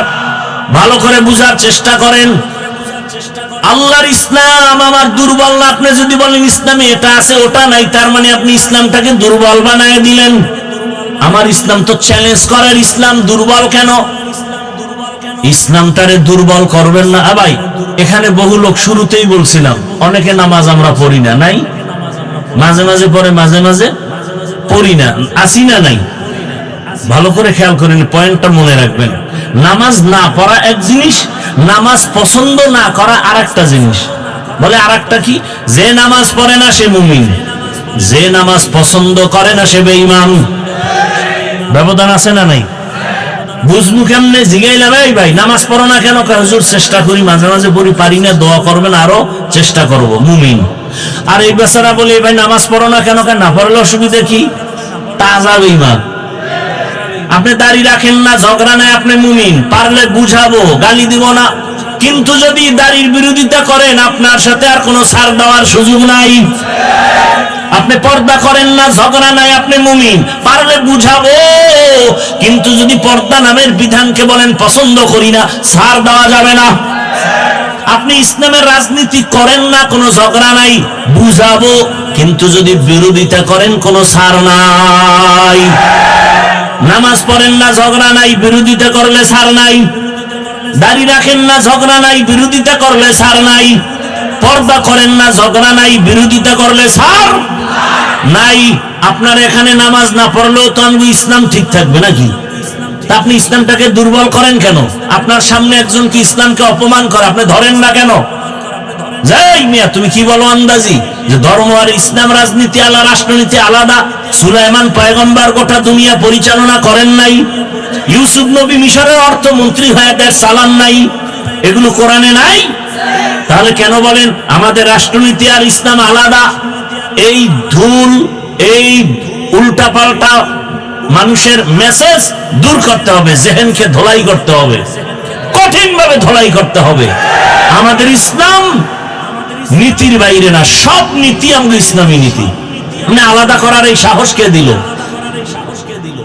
[SPEAKER 1] ভালো করে বুঝার চেষ্টা করেন। আল্লাহর ইসলাম আমার দুর্বল না। আপনি যদি বলেন ইসলামে এটা আছে ওটা নাই, তার মানে আপনি ইসলামটাকে দুর্বল বানায় দিলেন। আমার ইসলাম তো চ্যালেঞ্জ করার ইসলাম, দুর্বল কেন? ইসলামটারে দুর্বল করবেন না। ভাই, এখানে বহু লোক, শুরুতেই বলছিলাম, অনেকে নামাজ আমরা পড়ি না। নাই? মাঝে মাঝে পড়ে, মাঝে মাঝে পড়ি না। আসি না? নাই? ভালো করে খেয়াল করেন, পয়েন্টটা মনে রাখবেন। নামাজ না পড়া এক জিনিস, নামাজ পছন্দ না করা আর একটা জিনিস। বলে আর একটা কি? যে নামাজ পড়ে না সে মুমিন, যে নামাজ পছন্দ করে না সে বেঈমান। ব্যবধান আছে না নাই? বুঝবো কেমনে? জিগাইলাম, এই ভাই নামাজ পড়ো না কেন? হুজুর চেষ্টা করি, মাঝে মাঝে পড়ি, পারি না। দোয়া করবেন, আরো চেষ্টা করব, মুমিন। আর এই বেচারা বলে, ভাই নামাজ পড়ো না কেন? না পড়লে অসুবিধা কি? তাজা বেঈমান। আপনি দাড়ি রাখেন না, ঝগড়া নাই, আপনি মুমিন। পারলে বুঝাবো, গালি দিব না। কিন্তু যদি দাড়ির বিরোধিতা করেন, আপনার সাথে আর কোনো ছাড় দেওয়ার সুযোগ নাই। আপনি পর্দা করেন না, ঝগড়া নাই, আপনি মুমিন, পারলে বুঝাবো। কিন্তু যদি পর্দা নামের বিধানকে বলেন পছন্দ করি না, ছাড় দেওয়া যাবে না। আপনি ইসলামের রাজনীতি করেন না, কোনো ঝগড়া নাই, বুঝাবো। কিন্তু যদি বিরোধিতা করেন, কোনো ছাড় নাই। নামাজ পড়েন না, ঝগড়া নাই, বিরোধিতা করলে ছাড় নাই। দাড়ি রাখেন না, ঝগড়া নাই, বিরোধিতা করলে ছাড় নাই। পর্দা করেন না, ঝগড়া নাই, বিরোধিতা করলে ছাড় নাই। আপনার এখানে নামাজ না পড়লেও তো আমি ইসলাম ঠিক থাকবে নাকি? তা আপনি ইসলামটাকে দুর্বল করেন কেন? আপনার সামনে একজন কি ইসলামকে অপমান করে, আপনি ধরেন না কেন? যাই মিয়া, তুমি কি বলো আন্দাজি যে ধর্ম আর ইসলাম রাজনীতি আলাদা, রাষ্ট্রনীতি আলাদা? সুলাইমান পয়গম্বর গোটা দুনিয়া পরিচালনা করেন নাই? ইউসুফ নবী মিশরের অর্থমন্ত্রী হয়ে দেশ চালান নাই? এগুলো কোরআনে নাই? তাহলে কেন বলেন আমাদের রাষ্ট্রনীতি আর ইসলাম আলাদা? এই ধুল, এই উল্টাপাল্টা মানুষের মেসেজ দূর করতে হবে, জেহেনকে ধোলাই করতে হবে, কঠিন ভাবে ধোলাই করতে হবে। আমাদের ইসলাম নীতির বাইরে না, সব নীতি আমাদের ইসলামী নীতি। আপনি আলাদা করার এই সাহস কে দিল?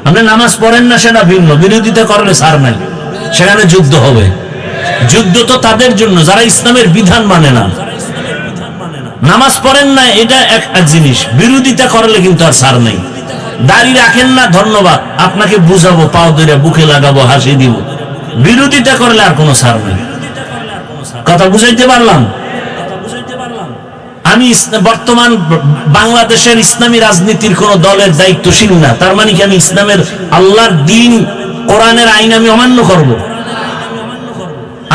[SPEAKER 1] আপনি নামাজ পড়েন না সেটা ভিন্ন, বিরোধিতা করলে ছাড় নাই, সেখানে যুদ্ধ হবে। যুদ্ধ তো তাদের জন্য যারা ইসলামের বিধান মানে না। নামাজ পড়েন না এটা এক জিনিস, বিরোধিতা করলে কিন্তু আর ছাড় নেই। দাড়ি রাখেন না, ধন্যবাদ, আপনাকে বুঝাবো, পাও ধরে বুকে লাগাবো, হাসি দিব। বিরোধিতা করলে আর কোনো ছাড় নেই। কথা বুঝাইতে পারলাম? আমি বর্তমান বাংলাদেশের ইসলামী রাজনীতির কোন দলের দায়িত্বশীল না, তার মানে কি আমি ইসলামের আল্লাহর দ্বীন কোরআনের আইন আমি অমান্য করব?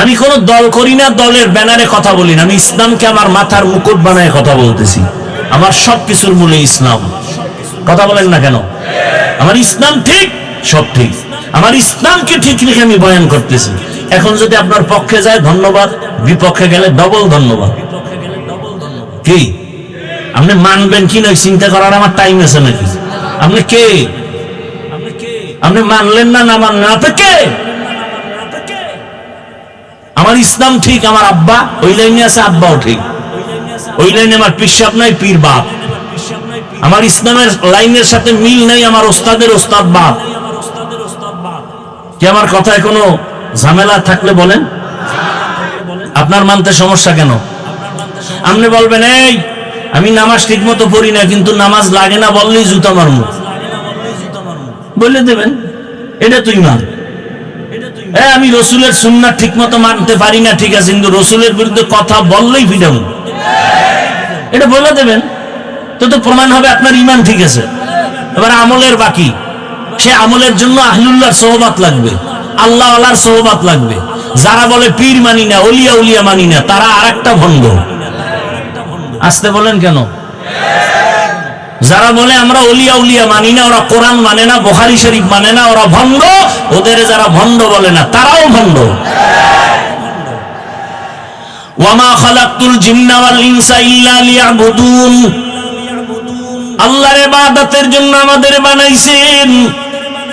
[SPEAKER 1] আমি কোন দল করি না, দলের ব্যানারে কথা বলি না। আমি ইসলামকে আমার মাথার মুকুট বানায় কথা বলতেছি। আমার সবকিছুর মূলে ইসলাম। কথা বলেন না কেন? আমার ইসলাম ঠিক, সব ঠিক। আমার ইসলামকে ঠিক রেখে আমি বয়ান করতেছি। এখন যদি আপনার পক্ষে যায় ধন্যবাদ, বিপক্ষে গেলে ডবল ধন্যবাদ। কি আপনি মানবেন কি নয় চিন্তা করার আমার টাইম আছে নাকি? আপনি কে? আপনি মানলেন না, না মানলেন, আপনি কে? আমার ইসলাম ঠিক, আমার আব্বা ওই লাইনে আছে, আব্বাও ঠিক ওই লাইনে। আমার পিসাব নাই, পীর বাপ। আমার ইসলামের লাইনের সাথে মিল নাই, আমার ওস্তাদের ওস্তাদ বাপ। কি আমার কথায় কোনো ঝামেলা থাকলে বলেন? আপনার মানতে সমস্যা কেন? আপনি বলবেন এই আমি নামাজ ঠিক মতো পড়ি না, কিন্তু নামাজ লাগে না বললেই জুতা মারবো, বলে দেবেন এটা তুই মান। আমি রসুলের সুন্নাত ঠিক মতো মানতে পারি না, ঠিক আছে, কিন্তু রসুলের বিরুদ্ধে কথা বললেই ফিরাম, এটা বলে দেবেন। তো প্রমাণ হবে আপনার ইমান ঠিক আছে। এবার আমলের বাকি, সে আমলের জন্য আহলুল্লাহর সোহবাত লাগবে, আল্লাহ আল্লাহর সোহবাত লাগবে। যারা বলে পীর মানি না, ওলিয়া উলিয়া মানি না, তারা আরেকটা ভণ্ড। আসতে বলেন কেন? যারা বলে আমরা ওলিয়া উলিয়া মানি না, ওরা কোরআন মানে না, বুখারী শরীফ মানে না, ওরা ভণ্ড। ওদের যারা ভণ্ড বলে না, তারাও ভণ্ড। ওয়ামা খালাকতুল জিন্না ওয়াল ইনসা ইল্লা লিয়াবুদুন। আল্লাহর ইবাদতের জন্য আমাদের বানাইছেন।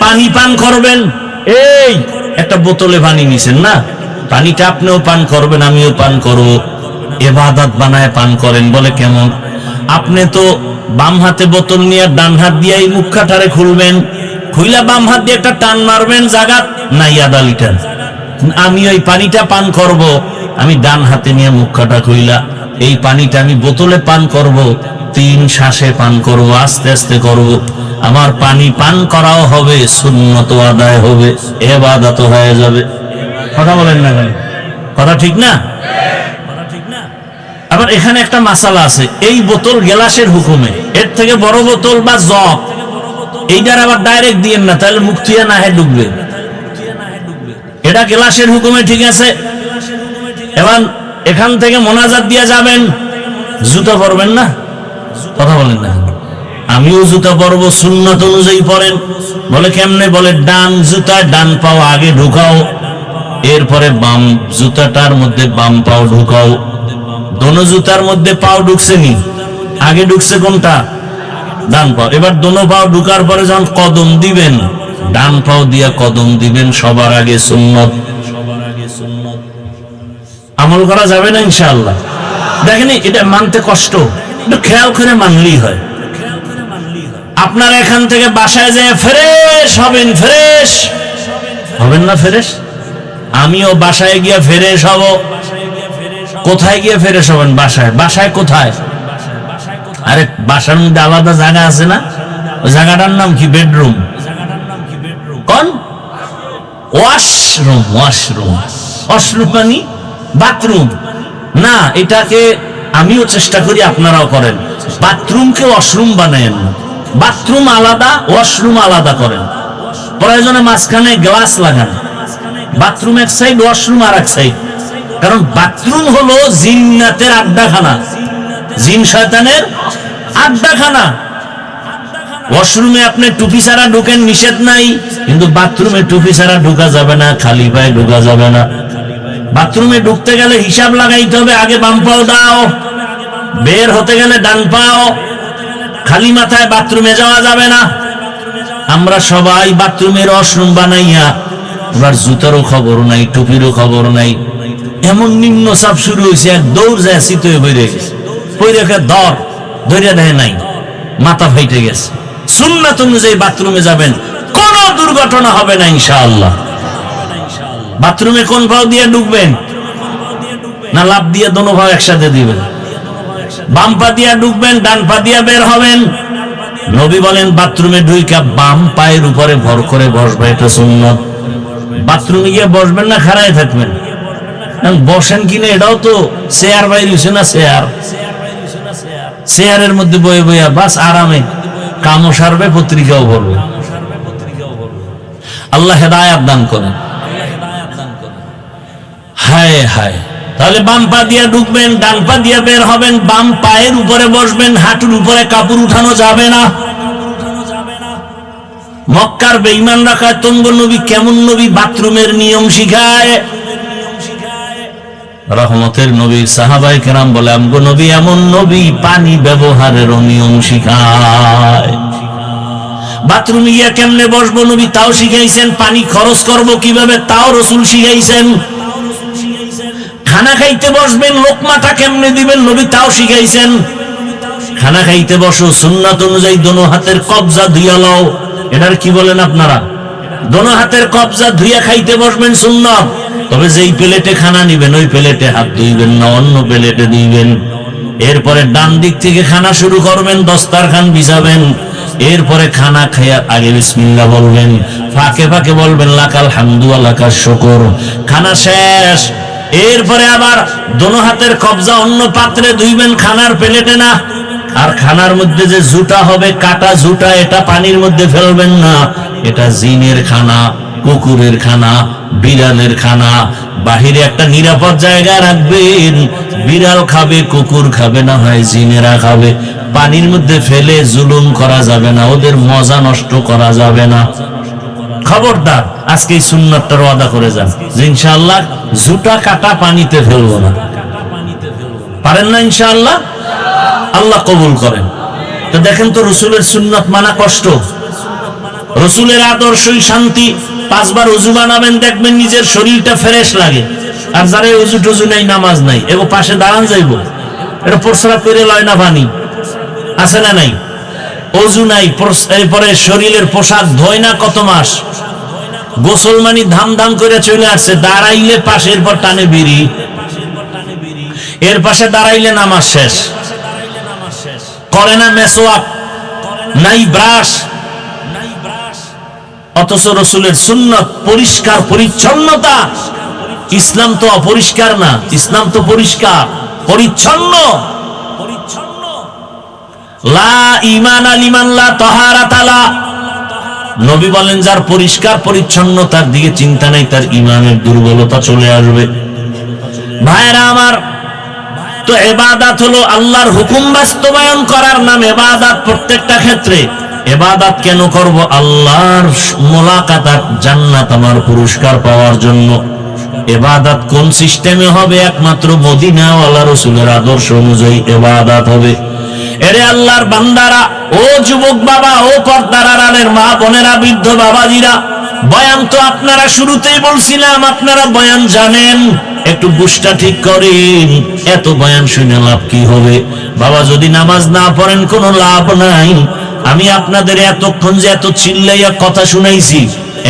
[SPEAKER 1] পানি পান করবেন, এই একটা বোতলে পানি নিছেন না, পানিটা আপনিও পান করবেন, আমিও পান করব। ইবাদত বানায় পান করেন, বলে কেমন? আপনি তো বাম হাতে বোতল নিয়ে ডান হাত দিয়ে এই মুখটারে খুলবেন, খুইলা বাম হাত দিয়ে একটা টান মারবেন, জাগাত নাই আধা লিটার। আমি ওই পানিটা পান করব, আমি ডান হাতে নিয়ে মুখটা খুইলা এই পানিটা আমি বোতলে পান করব, 3 শ্বাসে পান করব, আস্তে আস্তে করব। আমার পানি পান করাও হবে, সুন্নত আদায় হবে, ইবাদত হয়ে যাবে। কথা বলেন না কেন? কথা ঠিক না? আবার এখানে একটা মাসালা আছে, এই বোতল গ্লাসের হুকুমে, এর থেকে বড় বোতল বা জগ এইটার আবার ডাইরেক্ট দিয়েন না, তাহলে মুখ থুইয়া না হয় ডুববে। এটা গ্লাসের হুকুমে, ঠিক আছে। এবার এখান থেকে মোনাজাত দিয়ে যাবেন, জুতা পরবেন না? কথা বলেন না? আমিও জুতা পরবো, সুন্নাত অনুযায়ী পরেন। বলে কেমনে? বলে ডান জুতায় ডান পাও আগে ঢুকাও, এরপরে বাম জুতাটার মধ্যে বাম পাও ঢুকাও। দোনো জুতার মধ্যে পাও ঢুকছে নি, আগে ঢুকছে কোনটা? ডান পাও। এবার দোনো পাও ঢুকার পরে যখন কদম দিবেন, ডান পাও দিয়া কদম দিবেন, সবার আগে সুন্নত। আমল করা যাবে না ইনশাআল্লাহ? দেখেন এটা মানতে কষ্ট, একটু খেয়াল করে মানলেই হয়। আপনারা এখান থেকে বাসায় যেয়ে ফ্রেশ হবেন, ফ্রেশ হবেন না? ফ্রেশ আমিও বাসায় গিয়ে ফ্রেশ হব। কোথায় গিয়ে ফ্রেশ হবেন? বাসায়। বাসায় কোথায়? আরে বাসার মধ্যে আলাদা জায়গা আছে না? ওই জায়গাটার নাম কি? বেডরুম। কোন? ওয়াশরুম। ওয়াশরুম, ওয়াশরুম মানে বাথরুম না। এটাকে আমিও চেষ্টা করি, আপনারাও করেন। বাথরুমকে ওয়াশরুম বানায়েন না। বাথরুম আলাদা, ওয়াশরুম আলাদা করেন। প্রয়োজনে মাঝখানে গ্লাস লাগান। বাথরুম এক সাইড, ওয়াশরুম আর এক সাইড। কারণ বাথরুম হলো জিন্নাতের আড্ডাখানা, জিন শয়তানের আড্ডাখানা। ওয়াশরুমে আপনি টুপি ছাড়া ঢুকেন, নিষেধ নাই, কিন্তু বাথরুমে টুপি ছাড়া ঢুকা যাবে না, খালি পায়ে ঢুকা যাবে না। বাথরুমে ঢুকতে গেলে হিসাব লাগাইতে হবে, আগে বাম পাও দাও, বের হতে গেলে ডান পাও। খালি মাথায় বাথরুমে যাওয়া যাবে না। আমরা সবাই বাথরুমের ওয়াশরুম বানাইয়া এবার জুতারও খবর নাই, টুপিরও খবর নাই। এমন নিম্ন চাপ শুরু হয়েছে, এক দৌড় যায় শীতে বেড়ে গেছে, পৈরেখে ধরিয়া দেয় নাই, মাথা ফাইটে গেছে। সুন্নাত অনুযায়ী বাথরুমে যাবেন, কোন দুর্ঘটনা হবে না ইনশাআল্লাহ। বাথরুমে কোন পাও দিয়ে ঢুকবেন? না লাফ দিয়ে দোনো ভাও একসাথে দিবেন? বাম পা দিয়া ঢুকবেন, ডান পা দিয়া বের হবেন। নবী বলেন বাথরুমে ঢুইকা বাম পায়ের উপরে ভর করে বসবে, এটা সুন্নাত। বাথরুমে গিয়ে বসবেন না খাড়ায় থাকবেন? বসেন কিনা এটাও তো চেয়ার বাইরে হইছে না, চেয়ার, চেয়ারের মধ্যে বয়ে বইয়া বাস আরামে কামও সারবে, পত্রিকাও পড়বে। আল্লাহ হেদায়েত দান করেন। হায় হায়। তাহলে বাম পা দিয়া ঢুকবেন, ডান পা দিয়া বের হবেন, বাম পায়ের উপরে বসবেন, হাঁটুর উপরে কাপড় উঠানো যাবে না। মক্কার বেঈমান রাখা তঙ্গ নবী কেমন নবী? বাথরুমের নিয়ম শিখায়। রহমতের নবী সাহাবায়ে কেরাম বলে আমগো নবী এমন নবী, পানি ব্যবহারের নিয়ম শিখায়। বাথরুমে গিয়া কেমনে বসবো নবী তাও শিখাইছেন। পানি খরচ করব কিভাবে তাও রাসূল শিখাইছেন। খানা খাইতে বসবেন, লোকমাটা কেমনে দিবেন নবী তাও শিখাইছেন। খানা খাইতে বসো, সুন্নাত অনুযায়ী দোনো হাতের কবজা ধুইয়া লও। এটার কি বলেন আপনারা? দোনো হাতের কবজা ধুইয়া খাইতে বসবেন সুন্নাত। তবে যেই প্লেটে খানা নিবেন ওই প্লেটে হাত ধুইবেন না, অন্য প্লেটে দিবেন। এরপরে ডান দিক থেকে খানা শুরু করবেন, দস্তারখান বিছাবেন। এরপরে খানা খাইয়া আগে বিসমিল্লাহ বলবেন, ফাঁকে ফাঁকে বলবেন লাকাল হামদু ওয়া লাকাশ শুকর। খানা শেষ, এরপরে আবার দোনো হাতের কবজা অন্য পাত্রে ধুইবেন, খানার প্লেটে না। আর খানার মধ্যে যে জুটা হবে, কাটা জুটা, এটা পানির মধ্যে ফেলবেন না। এটা জিনের খানা, কুকুরের খানা, বিড়ালের খানা। বাহিরে একটা নিরাপদ জায়গায় রাখবেন। বিড়াল খাবে, কুকুর খাবে, না হয় জিনেরা খাবে। পানির মধ্যে ফেলে জুলুম করা যাবে না, ওদের মজা নষ্ট করা যাবে না। খবরদার, আজকে এই সুন্নাতটার ওয়াদা করে যান যে ইনশাআল্লাহ জুটা কাটা পানিতে ফেলবো না। পারেন না ইনশাআল্লাহ? আল্লাহ কবুল করেন। তো দেখেন তো রসুলের সুন্নাত মানা কষ্ট, রসুলের আদর্শই শান্তি। 5 বার ওযু বানাবেন, দেখবেন নিজের শরীরটা ফ্রেশ লাগে। আর যারা ওযু টুজু নাই, নামাজ নাই, এগো পাশে দাঁড়ান যাইব, এটা প্রস্রাব করে লয় না পানি আছে না নাই? ওযু নাই, এরপরে শরীরের পোশাক ধোয় না কত মাস। গোসল মানি ধাম ধাম করে চলে আসছে, দাঁড়াইলে পাশের পর টানে বিড়ি, এর পাশে দাঁড়াইলে নামাজ শেষ। করে না মেসওয়াক, নাই ব্রাশ। অথচ রসুলের সুন্নাত পরিষ্কার পরিচ্ছন্নতা। ইসলাম তো অপরিষ্কার না, ইসলাম তো পরিষ্কার পরিচ্ছন্ন। লা ঈমানা লিমান লা তাহারাতা লা। নবী বলেন যার পরিষ্কার পরিচ্ছন্নতার দিকে চিন্তা নাই, তার ঈমানের দুর্বলতা চলে আসবে। ভাইরা আমার, তো ইবাদত হলো আল্লাহর হুকুম বাস্তবায়ন করার নাম ইবাদত। প্রত্যেকটা ক্ষেত্রে ইবাদত কেন করব? আল্লাহর মুলাকাত, জান্নাত, আমার পুরস্কার পাওয়ার জন্য। ইবাদত কোন সিস্টেমে হবে? একমাত্র মদিনাওয়ালা রাসূলের আদর্শ অনুযায়ী ইবাদত হবে। এরে আল্লাহর বান্দারা, ও যুবক বাবা, ও পর্দার আড়ালের মা বোনেরা, বৃদ্ধ বাবাজিরা, বয়ান তো আপনারা শুরুতেই বলছিলাম আপনারা বয়ান জানেন, একটু বুঝটা ঠিক করেন। এত বয়ান শুনে লাভ কি হবে? বাবা যদি নামাজ না পড়েন কোনো লাভ নাই। আমি আপনাদের এতক্ষণ যে এত চিল্লাইয়া কথা শুনাইছি,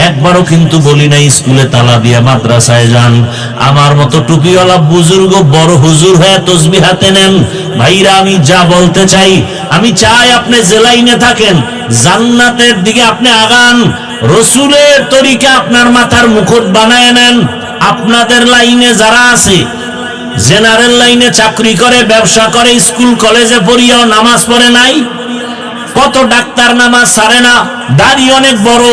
[SPEAKER 1] একবারও কিন্তু বলি নাই স্কুলে তালা দিয়া মাদ্রাসায় যান। আমার মতো টুপিওয়ালা বুজুর্গ বড় হুজুর হয়ে তসবিহ হাতে নেন। ভাইরা, আমি যা বলতে চাই, আমি চাই আপনি যে লাইনে থাকেন জান্নাতের দিকে আপনি আগান। রসুলের তরিকা আপনার মাথার মুকুট বানায় নেন। আপনাদের লাইনে যারা আছে, জেনারেল লাইনে চাকরি করে, ব্যবসা করে, স্কুল কলেজে পড়িয়াও নামাজ পড়ে নাই। কত ডাক্তার নামাজ ছাড়ে না, দাড়ি অনেক বড়,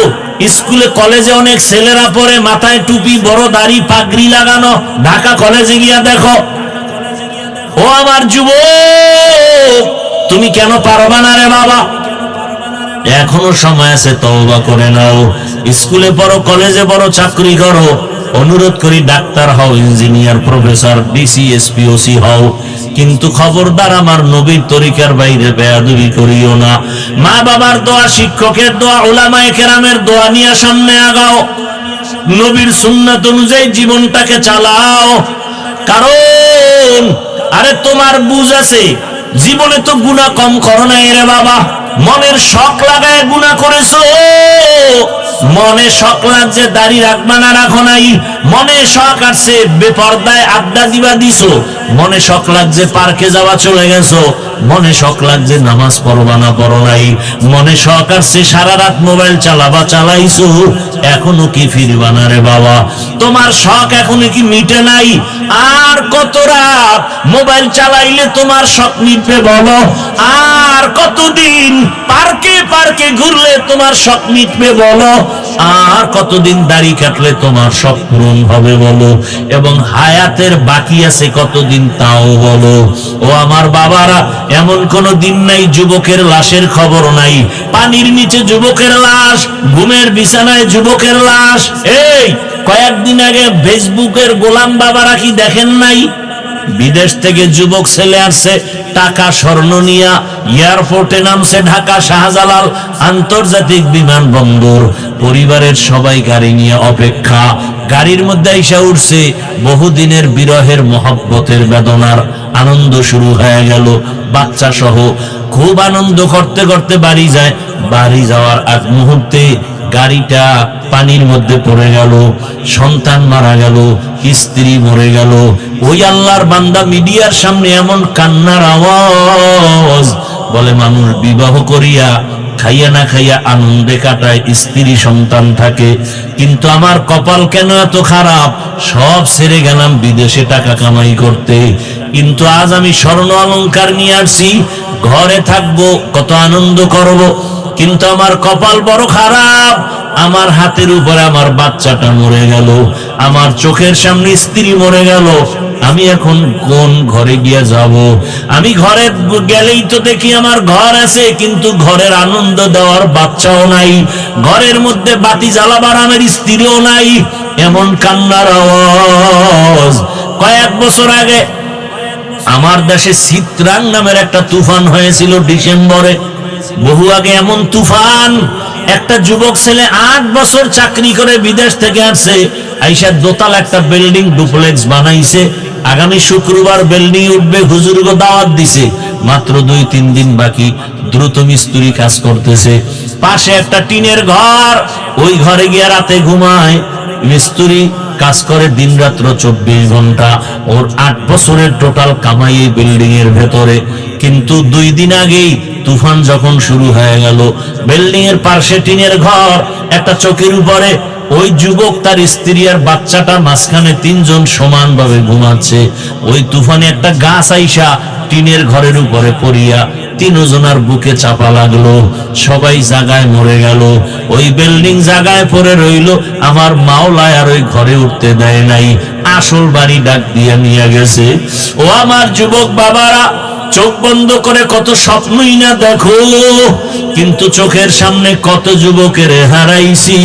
[SPEAKER 1] স্কুলে কলেজে অনেক ছেলেরা পড়ে, মাথায় টুপি, বড় দাড়ি, পাগড়ি লাগানো। ঢাকা কলেজে গিয়া দেখো। ও আমার যুবক, তুমি কেন পারবা না রে বাবা? এখনো সময় আছে, তওবা করে নাও। স্কুলে পড়ো, কলেজে পড়ো, চাকরি করো, অনুরোধ করি ডাক্তার হও, engineer, professor, DC, SP, OC হও, কিন্তু খবরদার আমার নবীর তরিকার বাইরে বেয়াদবি করিও না। মা বাবার দোয়া, শিক্ষকের দোয়া, উলামায়ে কেরামের দোয়া নিয়ে সামনে আগাও। নবীর সুন্নাত অনুযায়ী জীবনটাকে চালাও। কারণ আরে তোমার বুঝ আছে, জীবনে তো গুনাহ কম করো নাই রে বাবা। মনের শখ লাগায় গুনাহ করেছো। মনে শখ লাগছে দাড়ি রাখবা না, রাখো নাই। মনে শখ আসছে বেপরদায় আড্ডা দিবা দিছো। মনে শখ লাগছে পার্কে যাওয়া, চলে গেছো। মনে শখ লাগছে নামাজ পড়বা না, পড়ো নাই। মনে শখ আসছে সারা রাত মোবাইল চালাবা, চালাইছো। এখনো কি ফিরবা না রে বাবা? তোমার শখ এখনো কি মিটে নাই? আর কত রাত মোবাইল চালাইলে তোমার শখ মিটবে বলো? আর কতদিন পার্কে পার্কে ঘুরলে তোমার শখ মিটবে বলো? আর কতদিন দাড়ি কাটলে তোমার শখ পূরণ হবে বলো? এবং হায়াতের বাকি আছে কতদিন তাও বলো? ও আমার বাবারা, এমন কোন দিন নাই যুবকের লাশের খবর নাই। পানির নিচে যুবকের লাশ, ঘুমের বিছানায় যুবকের লাশ। এই কয়েকদিন আগে ফেসবুকের গোলাম বাবারা কি দেখেন নাই? বিদেশ থেকে যুবক ছেলে আসছে, টাকা স্বর্ণ নিয়া এয়ারপোর্টে নামছে, ঢাকা শাহজালাল আন্তর্জাতিক বিমানবন্দর। পরিবারের সবাই গাড়ি নিয়ে অপেক্ষা। গাড়ির মধ্যে আইসা উঠছে, বহুদিনের বিরহের মহব্বতের বেদনার আনন্দ শুরু হয়ে গেল। বাচ্চা সহ খুব আনন্দ করতে করতে বাড়ি যায়। বাড়ি যাওয়ার আগ মুহূর্তে গাড়িটা পানির মধ্যে পড়ে গেল, সন্তান মারা গেল, স্ত্রী মরে গেল। ওই আল্লাহর বান্দা মিডিয়ার সামনে এমন কান্নার আওয়াজ, বলে মানুষ বিবাহ করিয়া খাইয়া না খাইয়া আনন্দে কাটায়, স্ত্রী সন্তান থাকে, কিন্তু আমার কপাল কেন এত খারাপ? সব ছেড়ে গেলাম বিদেশে টাকা কামাই করতে, কিন্তু আজ আমি স্বর্ণ অলংকার নিয়ে আসছি, ঘরে থাকবো, কত আনন্দ করব, কিন্তু আমার কপাল বড় খারাপ। আমার হাতের উপরে আমার বাচ্চাটা মরে গেল, আমার চোখের সামনে স্ত্রী মরে গেল। আমি এখন কোন ঘরে গিয়ে যাব? আমি ঘরে গেলেই তো দেখি আমার ঘর আছে, কিন্তু ঘরের আনন্দ দেওয়ার বাচ্চাও নাই, ঘরের মধ্যে বাতি জ্বালাবার আমার স্ত্রীও নাই। এমন কান্নার আওয়াজ। কয়েক বছর আগে আমার দেশে চিত্রাং নামের একটা তুফান হয়েছিল ডিসেম্বরে। বহু আগে এমন তুফান, একটা যুবক ছেলে 8 বছর চাকরি করে বিদেশ থেকে আসছে, আইসা দোতলা একটা বিল্ডিং ডুপ্লেক্স বানাইছে। আগামী শুক্রবার বিল্ডিং উঠবে, হুজুরকে দাওয়াত দিছে, মাত্র 2-3 দিন বাকি। দ্রুত মিস্ত্রি কাজ করতেছে। পাশে একটা টিনের ঘর, ওই ঘরে গিয়ে রাতে ঘুমায়। মিস্ত্রি কাজ করে দিন রাত্র 24 ঘন্টা। ওর 8 বছরের টোটাল কামাই এই বিল্ডিং এর ভেতরে। কিন্তু 2 দিন আগেই তুফান যখন শুরু হয়ে গেল, বিল্ডিং এর পাশে টিনের ঘর, একটা চৌকির উপরে ওই যুবক, তার স্ত্রী আর বাচ্চাটা, মাঝখানে 3 জন সমানভাবে ঘুমাচ্ছে। ওই তুফানে একটা গাছ আইসা টিনের ঘরের উপরে পড়িয়া 3 জনের বুকে চাপা লাগলো। সবাই জায়গায় মরে গেল। ওই বিল্ডিং জায়গায় পড়ে রইল। আমার মাওলায় আর ওই ঘরে উঠতে দেয় নাই, আসল বাড়ি ডাক দিয়ে নিয়ে গেছে। ও আমার যুবক বাবারা, চোখ বন্ধ করে কত স্বপ্নই না দেখো, কিন্তু চোখের সামনে কত যুবকের হারাইছি।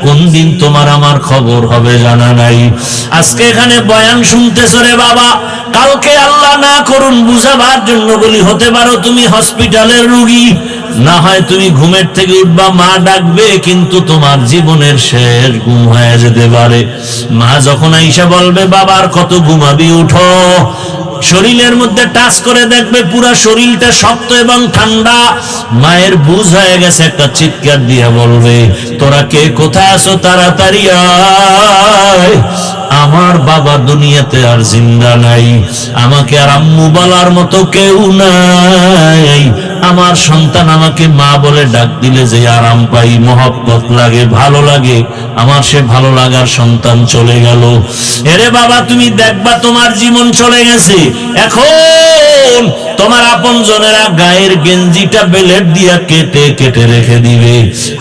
[SPEAKER 1] কোন দিন তোমার আমার খবর হবে জানা নাই। আজকে এখানে বয়ান শুনতেছ রে বাবা, কালকে আল্লাহ না করুন বুঝাবার জন্য বলি, হতে পারো তুমি হসপিটালের রোগী, না হয় তুমি ঘুমের থেকে উঠবা, মা ডাকবে, কিন্তু তোমার জীবনের শেষ ঘুম হয়ে যেতে পারে। মা যখন আইসা বলবে বাবার কত ঘুমাবি, উঠো, শরীরের মধ্যে টাচ করে দেখবে পুরা শরীরটা শক্ত এবং ঠান্ডা। মায়ের বুঝ হয়ে গেছে, একটা চিৎকার দিয়ে বলবে, তোরা কে কোথায় আছো, তাড়াতাড়ি আয়, আমার বাবা দুনিয়াতে আর জিন্দা নাই, আমাকে আর আম্মু বলার মতো কেউ নাই। আমার সন্তান আমাকে মা বলে ডাক দিলে যে আরাম পাই, মহব্বত লাগে, ভালো লাগে, আমার সে ভালো লাগার সন্তান চলে গেল। এরে বাবা, তুমি দেখবা তোমার জীবন চলে গেছে। এখন তোমার আপন জনেরা গায়ের গেঞ্জিটা বেলেট দিয়া কেটে কেটে রেখে দিবে,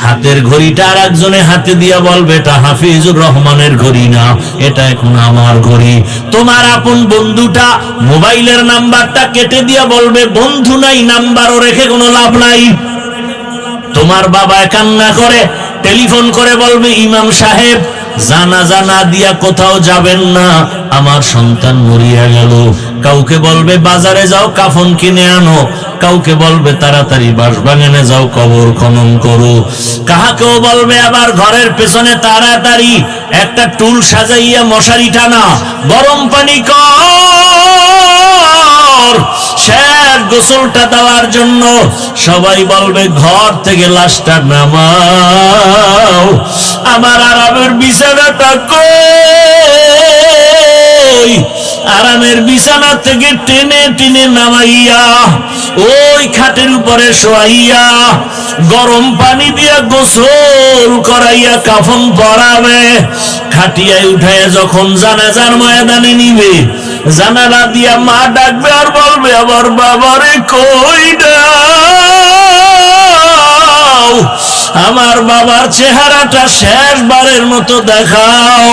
[SPEAKER 1] হাতের ঘড়িটা আর একজনে হাতে দিয়া বলবে এটা হাফিজুর রহমানের ঘড়ি না, এটা এখন আমার ঘড়ি। তোমার আপন বন্ধুটা মোবাইলের নাম্বারটা কেটে দিয়া বলবে বন্ধু নাই, নাম্বারও রেখে কোনো লাভ নাই। তোমার বাবা কান্না করে টেলিফোন করে বলবে ইমাম সাহেব জানাজা না দিয়া কোথাও যাবেন না, আমার সন্তান মরিয়া গেল। কাউকে বলবে বাজারে যাও কাফন কিনে আনো, কাউকে বলবে তাড়াতাড়ি বাঁশবাগানে যাও কবর খনন করো, কাহাকেও বলবে আবার ঘরের পেছনে তাড়াতাড়ি একটা টুল সাজাইয়া মশারি টানা, গরম পানি কর, শেষ গোসলটা দেওয়ার জন্য। সবাই বলবে ঘর থেকে লাশটা নামাও, আমার আরামের বিছানাটা কই, আরামের বিছানা থেকে টেনে টেনে নামাইয়া ওই খাটের উপরে শোয়াইয়া গরম পানি দিয়া গোসল করাইয়া কাফন পরাবে, খাটিয়ায় উঠাইয়া যখন জানাজার ময়দানে নিবে, জানালা দিয়া মা ডাকবে আর বলবে আমার বাবারে কই দাও, আমার বাবার চেহারাটা শেষবারের মতো দেখাও।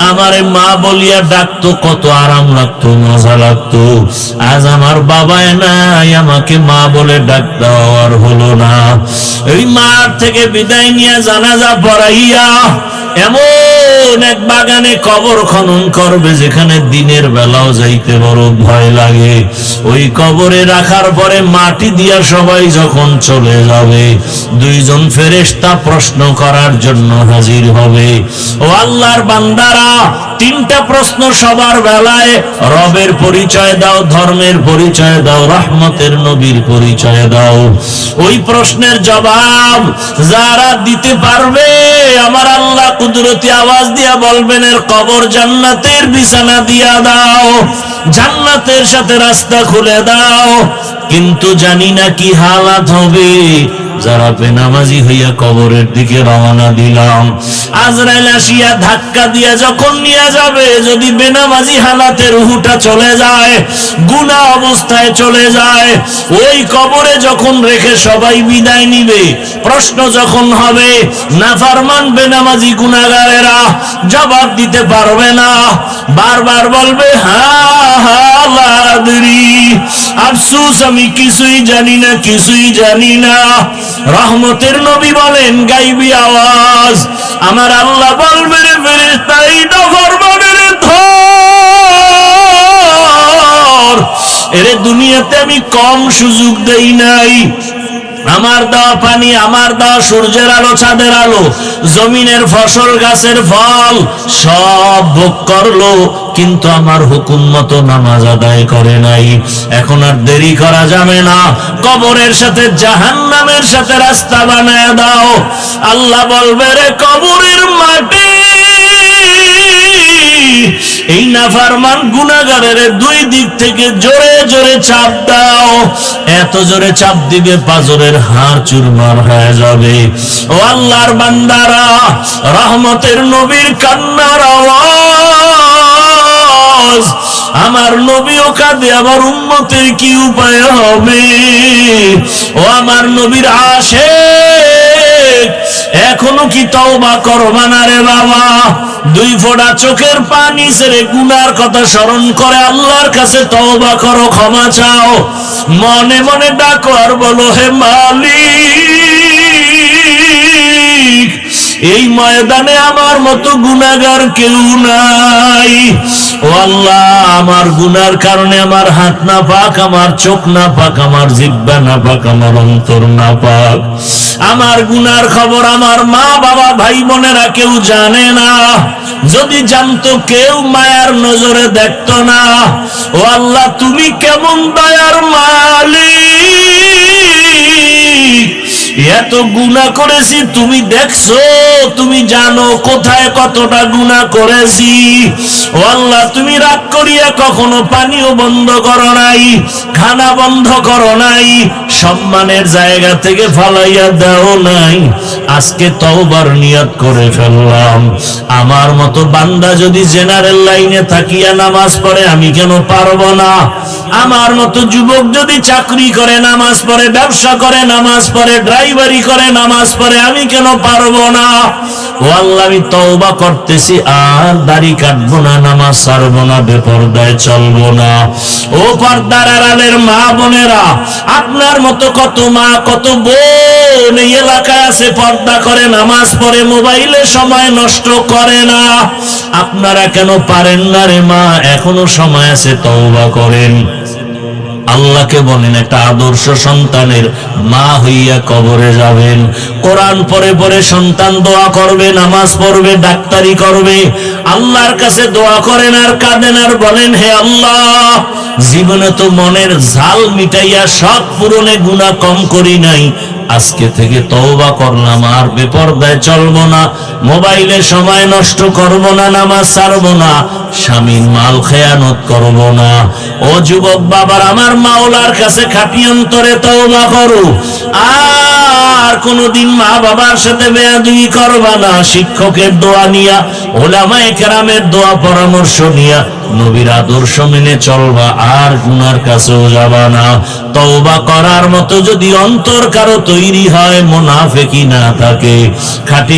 [SPEAKER 1] আমারে মা বলিয়া ডাকতো, কত আরাম লাগতো, মজা লাগতো। আজ আমার বাবাই নাই, আমাকে মা বলে ডাক দেওয়ার হলো না। এই মার থেকে বিদায় নিয়ে জানাজা পড়াইয়া এমন এক বাগানে কবর খনন করবে যেখানে দিনের বেলাও যাইতে বড় ভয় লাগে। ওই কবরে রাখার পরে মাটি দিয়া সবাই যখন চলে যাবে, দুইজন ফেরেশতা প্রশ্ন করার জন্য হাজির হবে। ও আল্লাহর বান্দারা, তিনটা প্রশ্ন সবার বেলায়, রবের পরিচয় দাও, ধর্মের পরিচয় দাও, রহমতের নবীর পরিচয় দাও। ওই প্রশ্নের জবাব যারা দিতে পারবে, আমার আল্লাহ কুদরতি আওয়াজ দিয়া বলবেন এর কবর জান্নাতের বিছানা দিয়া দাও, জান্নাতের সাথে রাস্তা খুলে দাও। কিন্তু জানি না কি হালাত হবে যারা বেনামাজি হইয়া কবরের দিকে রওনা দিলাম। আজরাইল আসিয়া ধাক্কা দিয়া যখন নিয়ে যাবে, যদি বেনামাজি হালাতে রুহুটা চলে যায়, গুনাহ অবস্থায় চলে যায়, ওই কবরে যখন রেখে সবাই বিদায় নিবে, প্রশ্ন যখন হবে, নাফরমান বেনামাজি গুনাহগারেরা জবাব দিতে পারবে না, বারবার বলবে হা হা লা আদরি, আফসোস আমি কিছুই জানি না, কিছুই জানি না। রহমতের নবী বলেন গাইবি আওয়াজ, আমার আল্লাহ বলবেন ফেরেশতা এই নাফরমানের ধর, এরে দুনিয়াতে আমি কম সুযোগ দেই নাই। আমার দেওয়া পানি, আমার দেওয়া সূর্যের আলো, চাঁদের আলো, জমিনের ফসল, গাছের ফল সব ভোগ করলো, কিন্তু আমার হুকুম মতো নামাজ আদায় করে নাই। এখন আর দেরি করা যাবে না, কবরের সাথে জাহান্নামের সাথে রাস্তা বানায় দাও। আল্লাহ বলবে রে কবরের মাটি, এই নাফরমান গুনাহগারের দুই দিক থেকে জোরে জোরে চাপ দাও। এত জোরে চাপ দিবে পাজরের হাড় চুরমার হয়ে যাবে। ও আল্লাহর বান্দারা, রহমতের নবীর কান্নার আওয়াজ, আমার নবীও কাঁদে, আমার উম্মতের কি উপায় হবে? ও আমার নবীর আশিক, এখনো কি তওবা করবা না রে বাবা? দুই ফোঁটা চোখের পানি ছেড়ে গুনার কথা স্মরণ করে আল্লাহর কাছে তওবা করো, ক্ষমা চাও, মনে মনে ডাকো আর বলো হে মালিক, এই ময়দানে আমার মতো গুনাহগার কেউ নাই। ও আল্লাহ, আমার গুনার কারণে আমার হাত না পাক, আমার চোখ না পাক, আমার জিহ্বা না পাক, আমার অন্তর না পাক। আমার গুনার খবর আমার মা বাবা ভাই বোনেরা কেউ জানে না। যদি জানতো কেউ মায়ার নজরে দেখতো না। ও আল্লাহ, তুমি কেমন দয়ার মালিক! এত গুনাহ করেছি, তুমি দেখছো, তুমি জানো কোথায় কতটা গুনাহ করেছি। ও আল্লাহ, তুমি রাগ করিয়া কখনো পানিও বন্ধ করো নাই, খানা বন্ধ করো নাই, সম্মানের জায়গা থেকে ফালাইয়া দাও নাই। আজকে তওবার নিয়ত করে ফেললাম, আমার মতো বান্দা যদি জেনারেল লাইনে থাকিয়া নামাজ পড়ে আমি কেন পারবো না? আমার মতো যুবক যদি চাকরি করে নামাজ পড়ে, ব্যবসা করে নামাজ পড়ে, ড্রাইভারি করে নামাজ পড়ে, আমি কেন পারবো না? ও আল্লাহ, আমি তওবা করতেছি, আর দাড়ি কাটবো না, নামাজ ছাড়বো না, বেপরদায় চলবো না। ও পর্দার আড়ালের মা বোনেরা, আপনার মতো কত মা কত বোন এই এলাকায় আছে, পর্দা করে নামাজ পড়ে, মোবাইলে সময় নষ্ট করে না। আপনারা কেন পারেন না রে মা? এখনো সময় আছে, তওবা করেন। আল্লাহকে বলেন একটা আদর্শ সন্তানের মা হইয়া কবরে যাবেন। কোরআন পড়ে পড়ে সন্তান দোয়া করবে, নামাজ পড়বে, ডাক্তারি করবে, আল্লাহর কাছে দোয়া করেন আর কাঁদেন আর বলেন, হে আল্লাহ, জীবনে তো মনের ঝাল মিটাইয়া শখ পূরণে গুনাহ কম করি নাই, আজকে থেকে তওবা করলাম, আর বেপরদায় চলবো না, মোবাইলে সময় নষ্ট করব না, নামাজ ছাড়বো না, স্বামীর মাল খেয়ানত করব না। ও যুবক বাবার, আমার মাওলার কাছে খাঁটি অন্তরে তওবা করো, আর কোনদিন মা বাবার সাথে বেয়াদবি করবা না। শিক্ষকের দোয়া নিয়া, ওলামায়ে কেরামের দোয়া পরামর্শ নিয়া নবীর আদর্শ মেনে চলবা, আর গুনার কাছেও যাবা না। তওবা করার মতো যদি অন্তর কারো তৈরি হয়, মুনাফিকি না থাকে, খাঁটি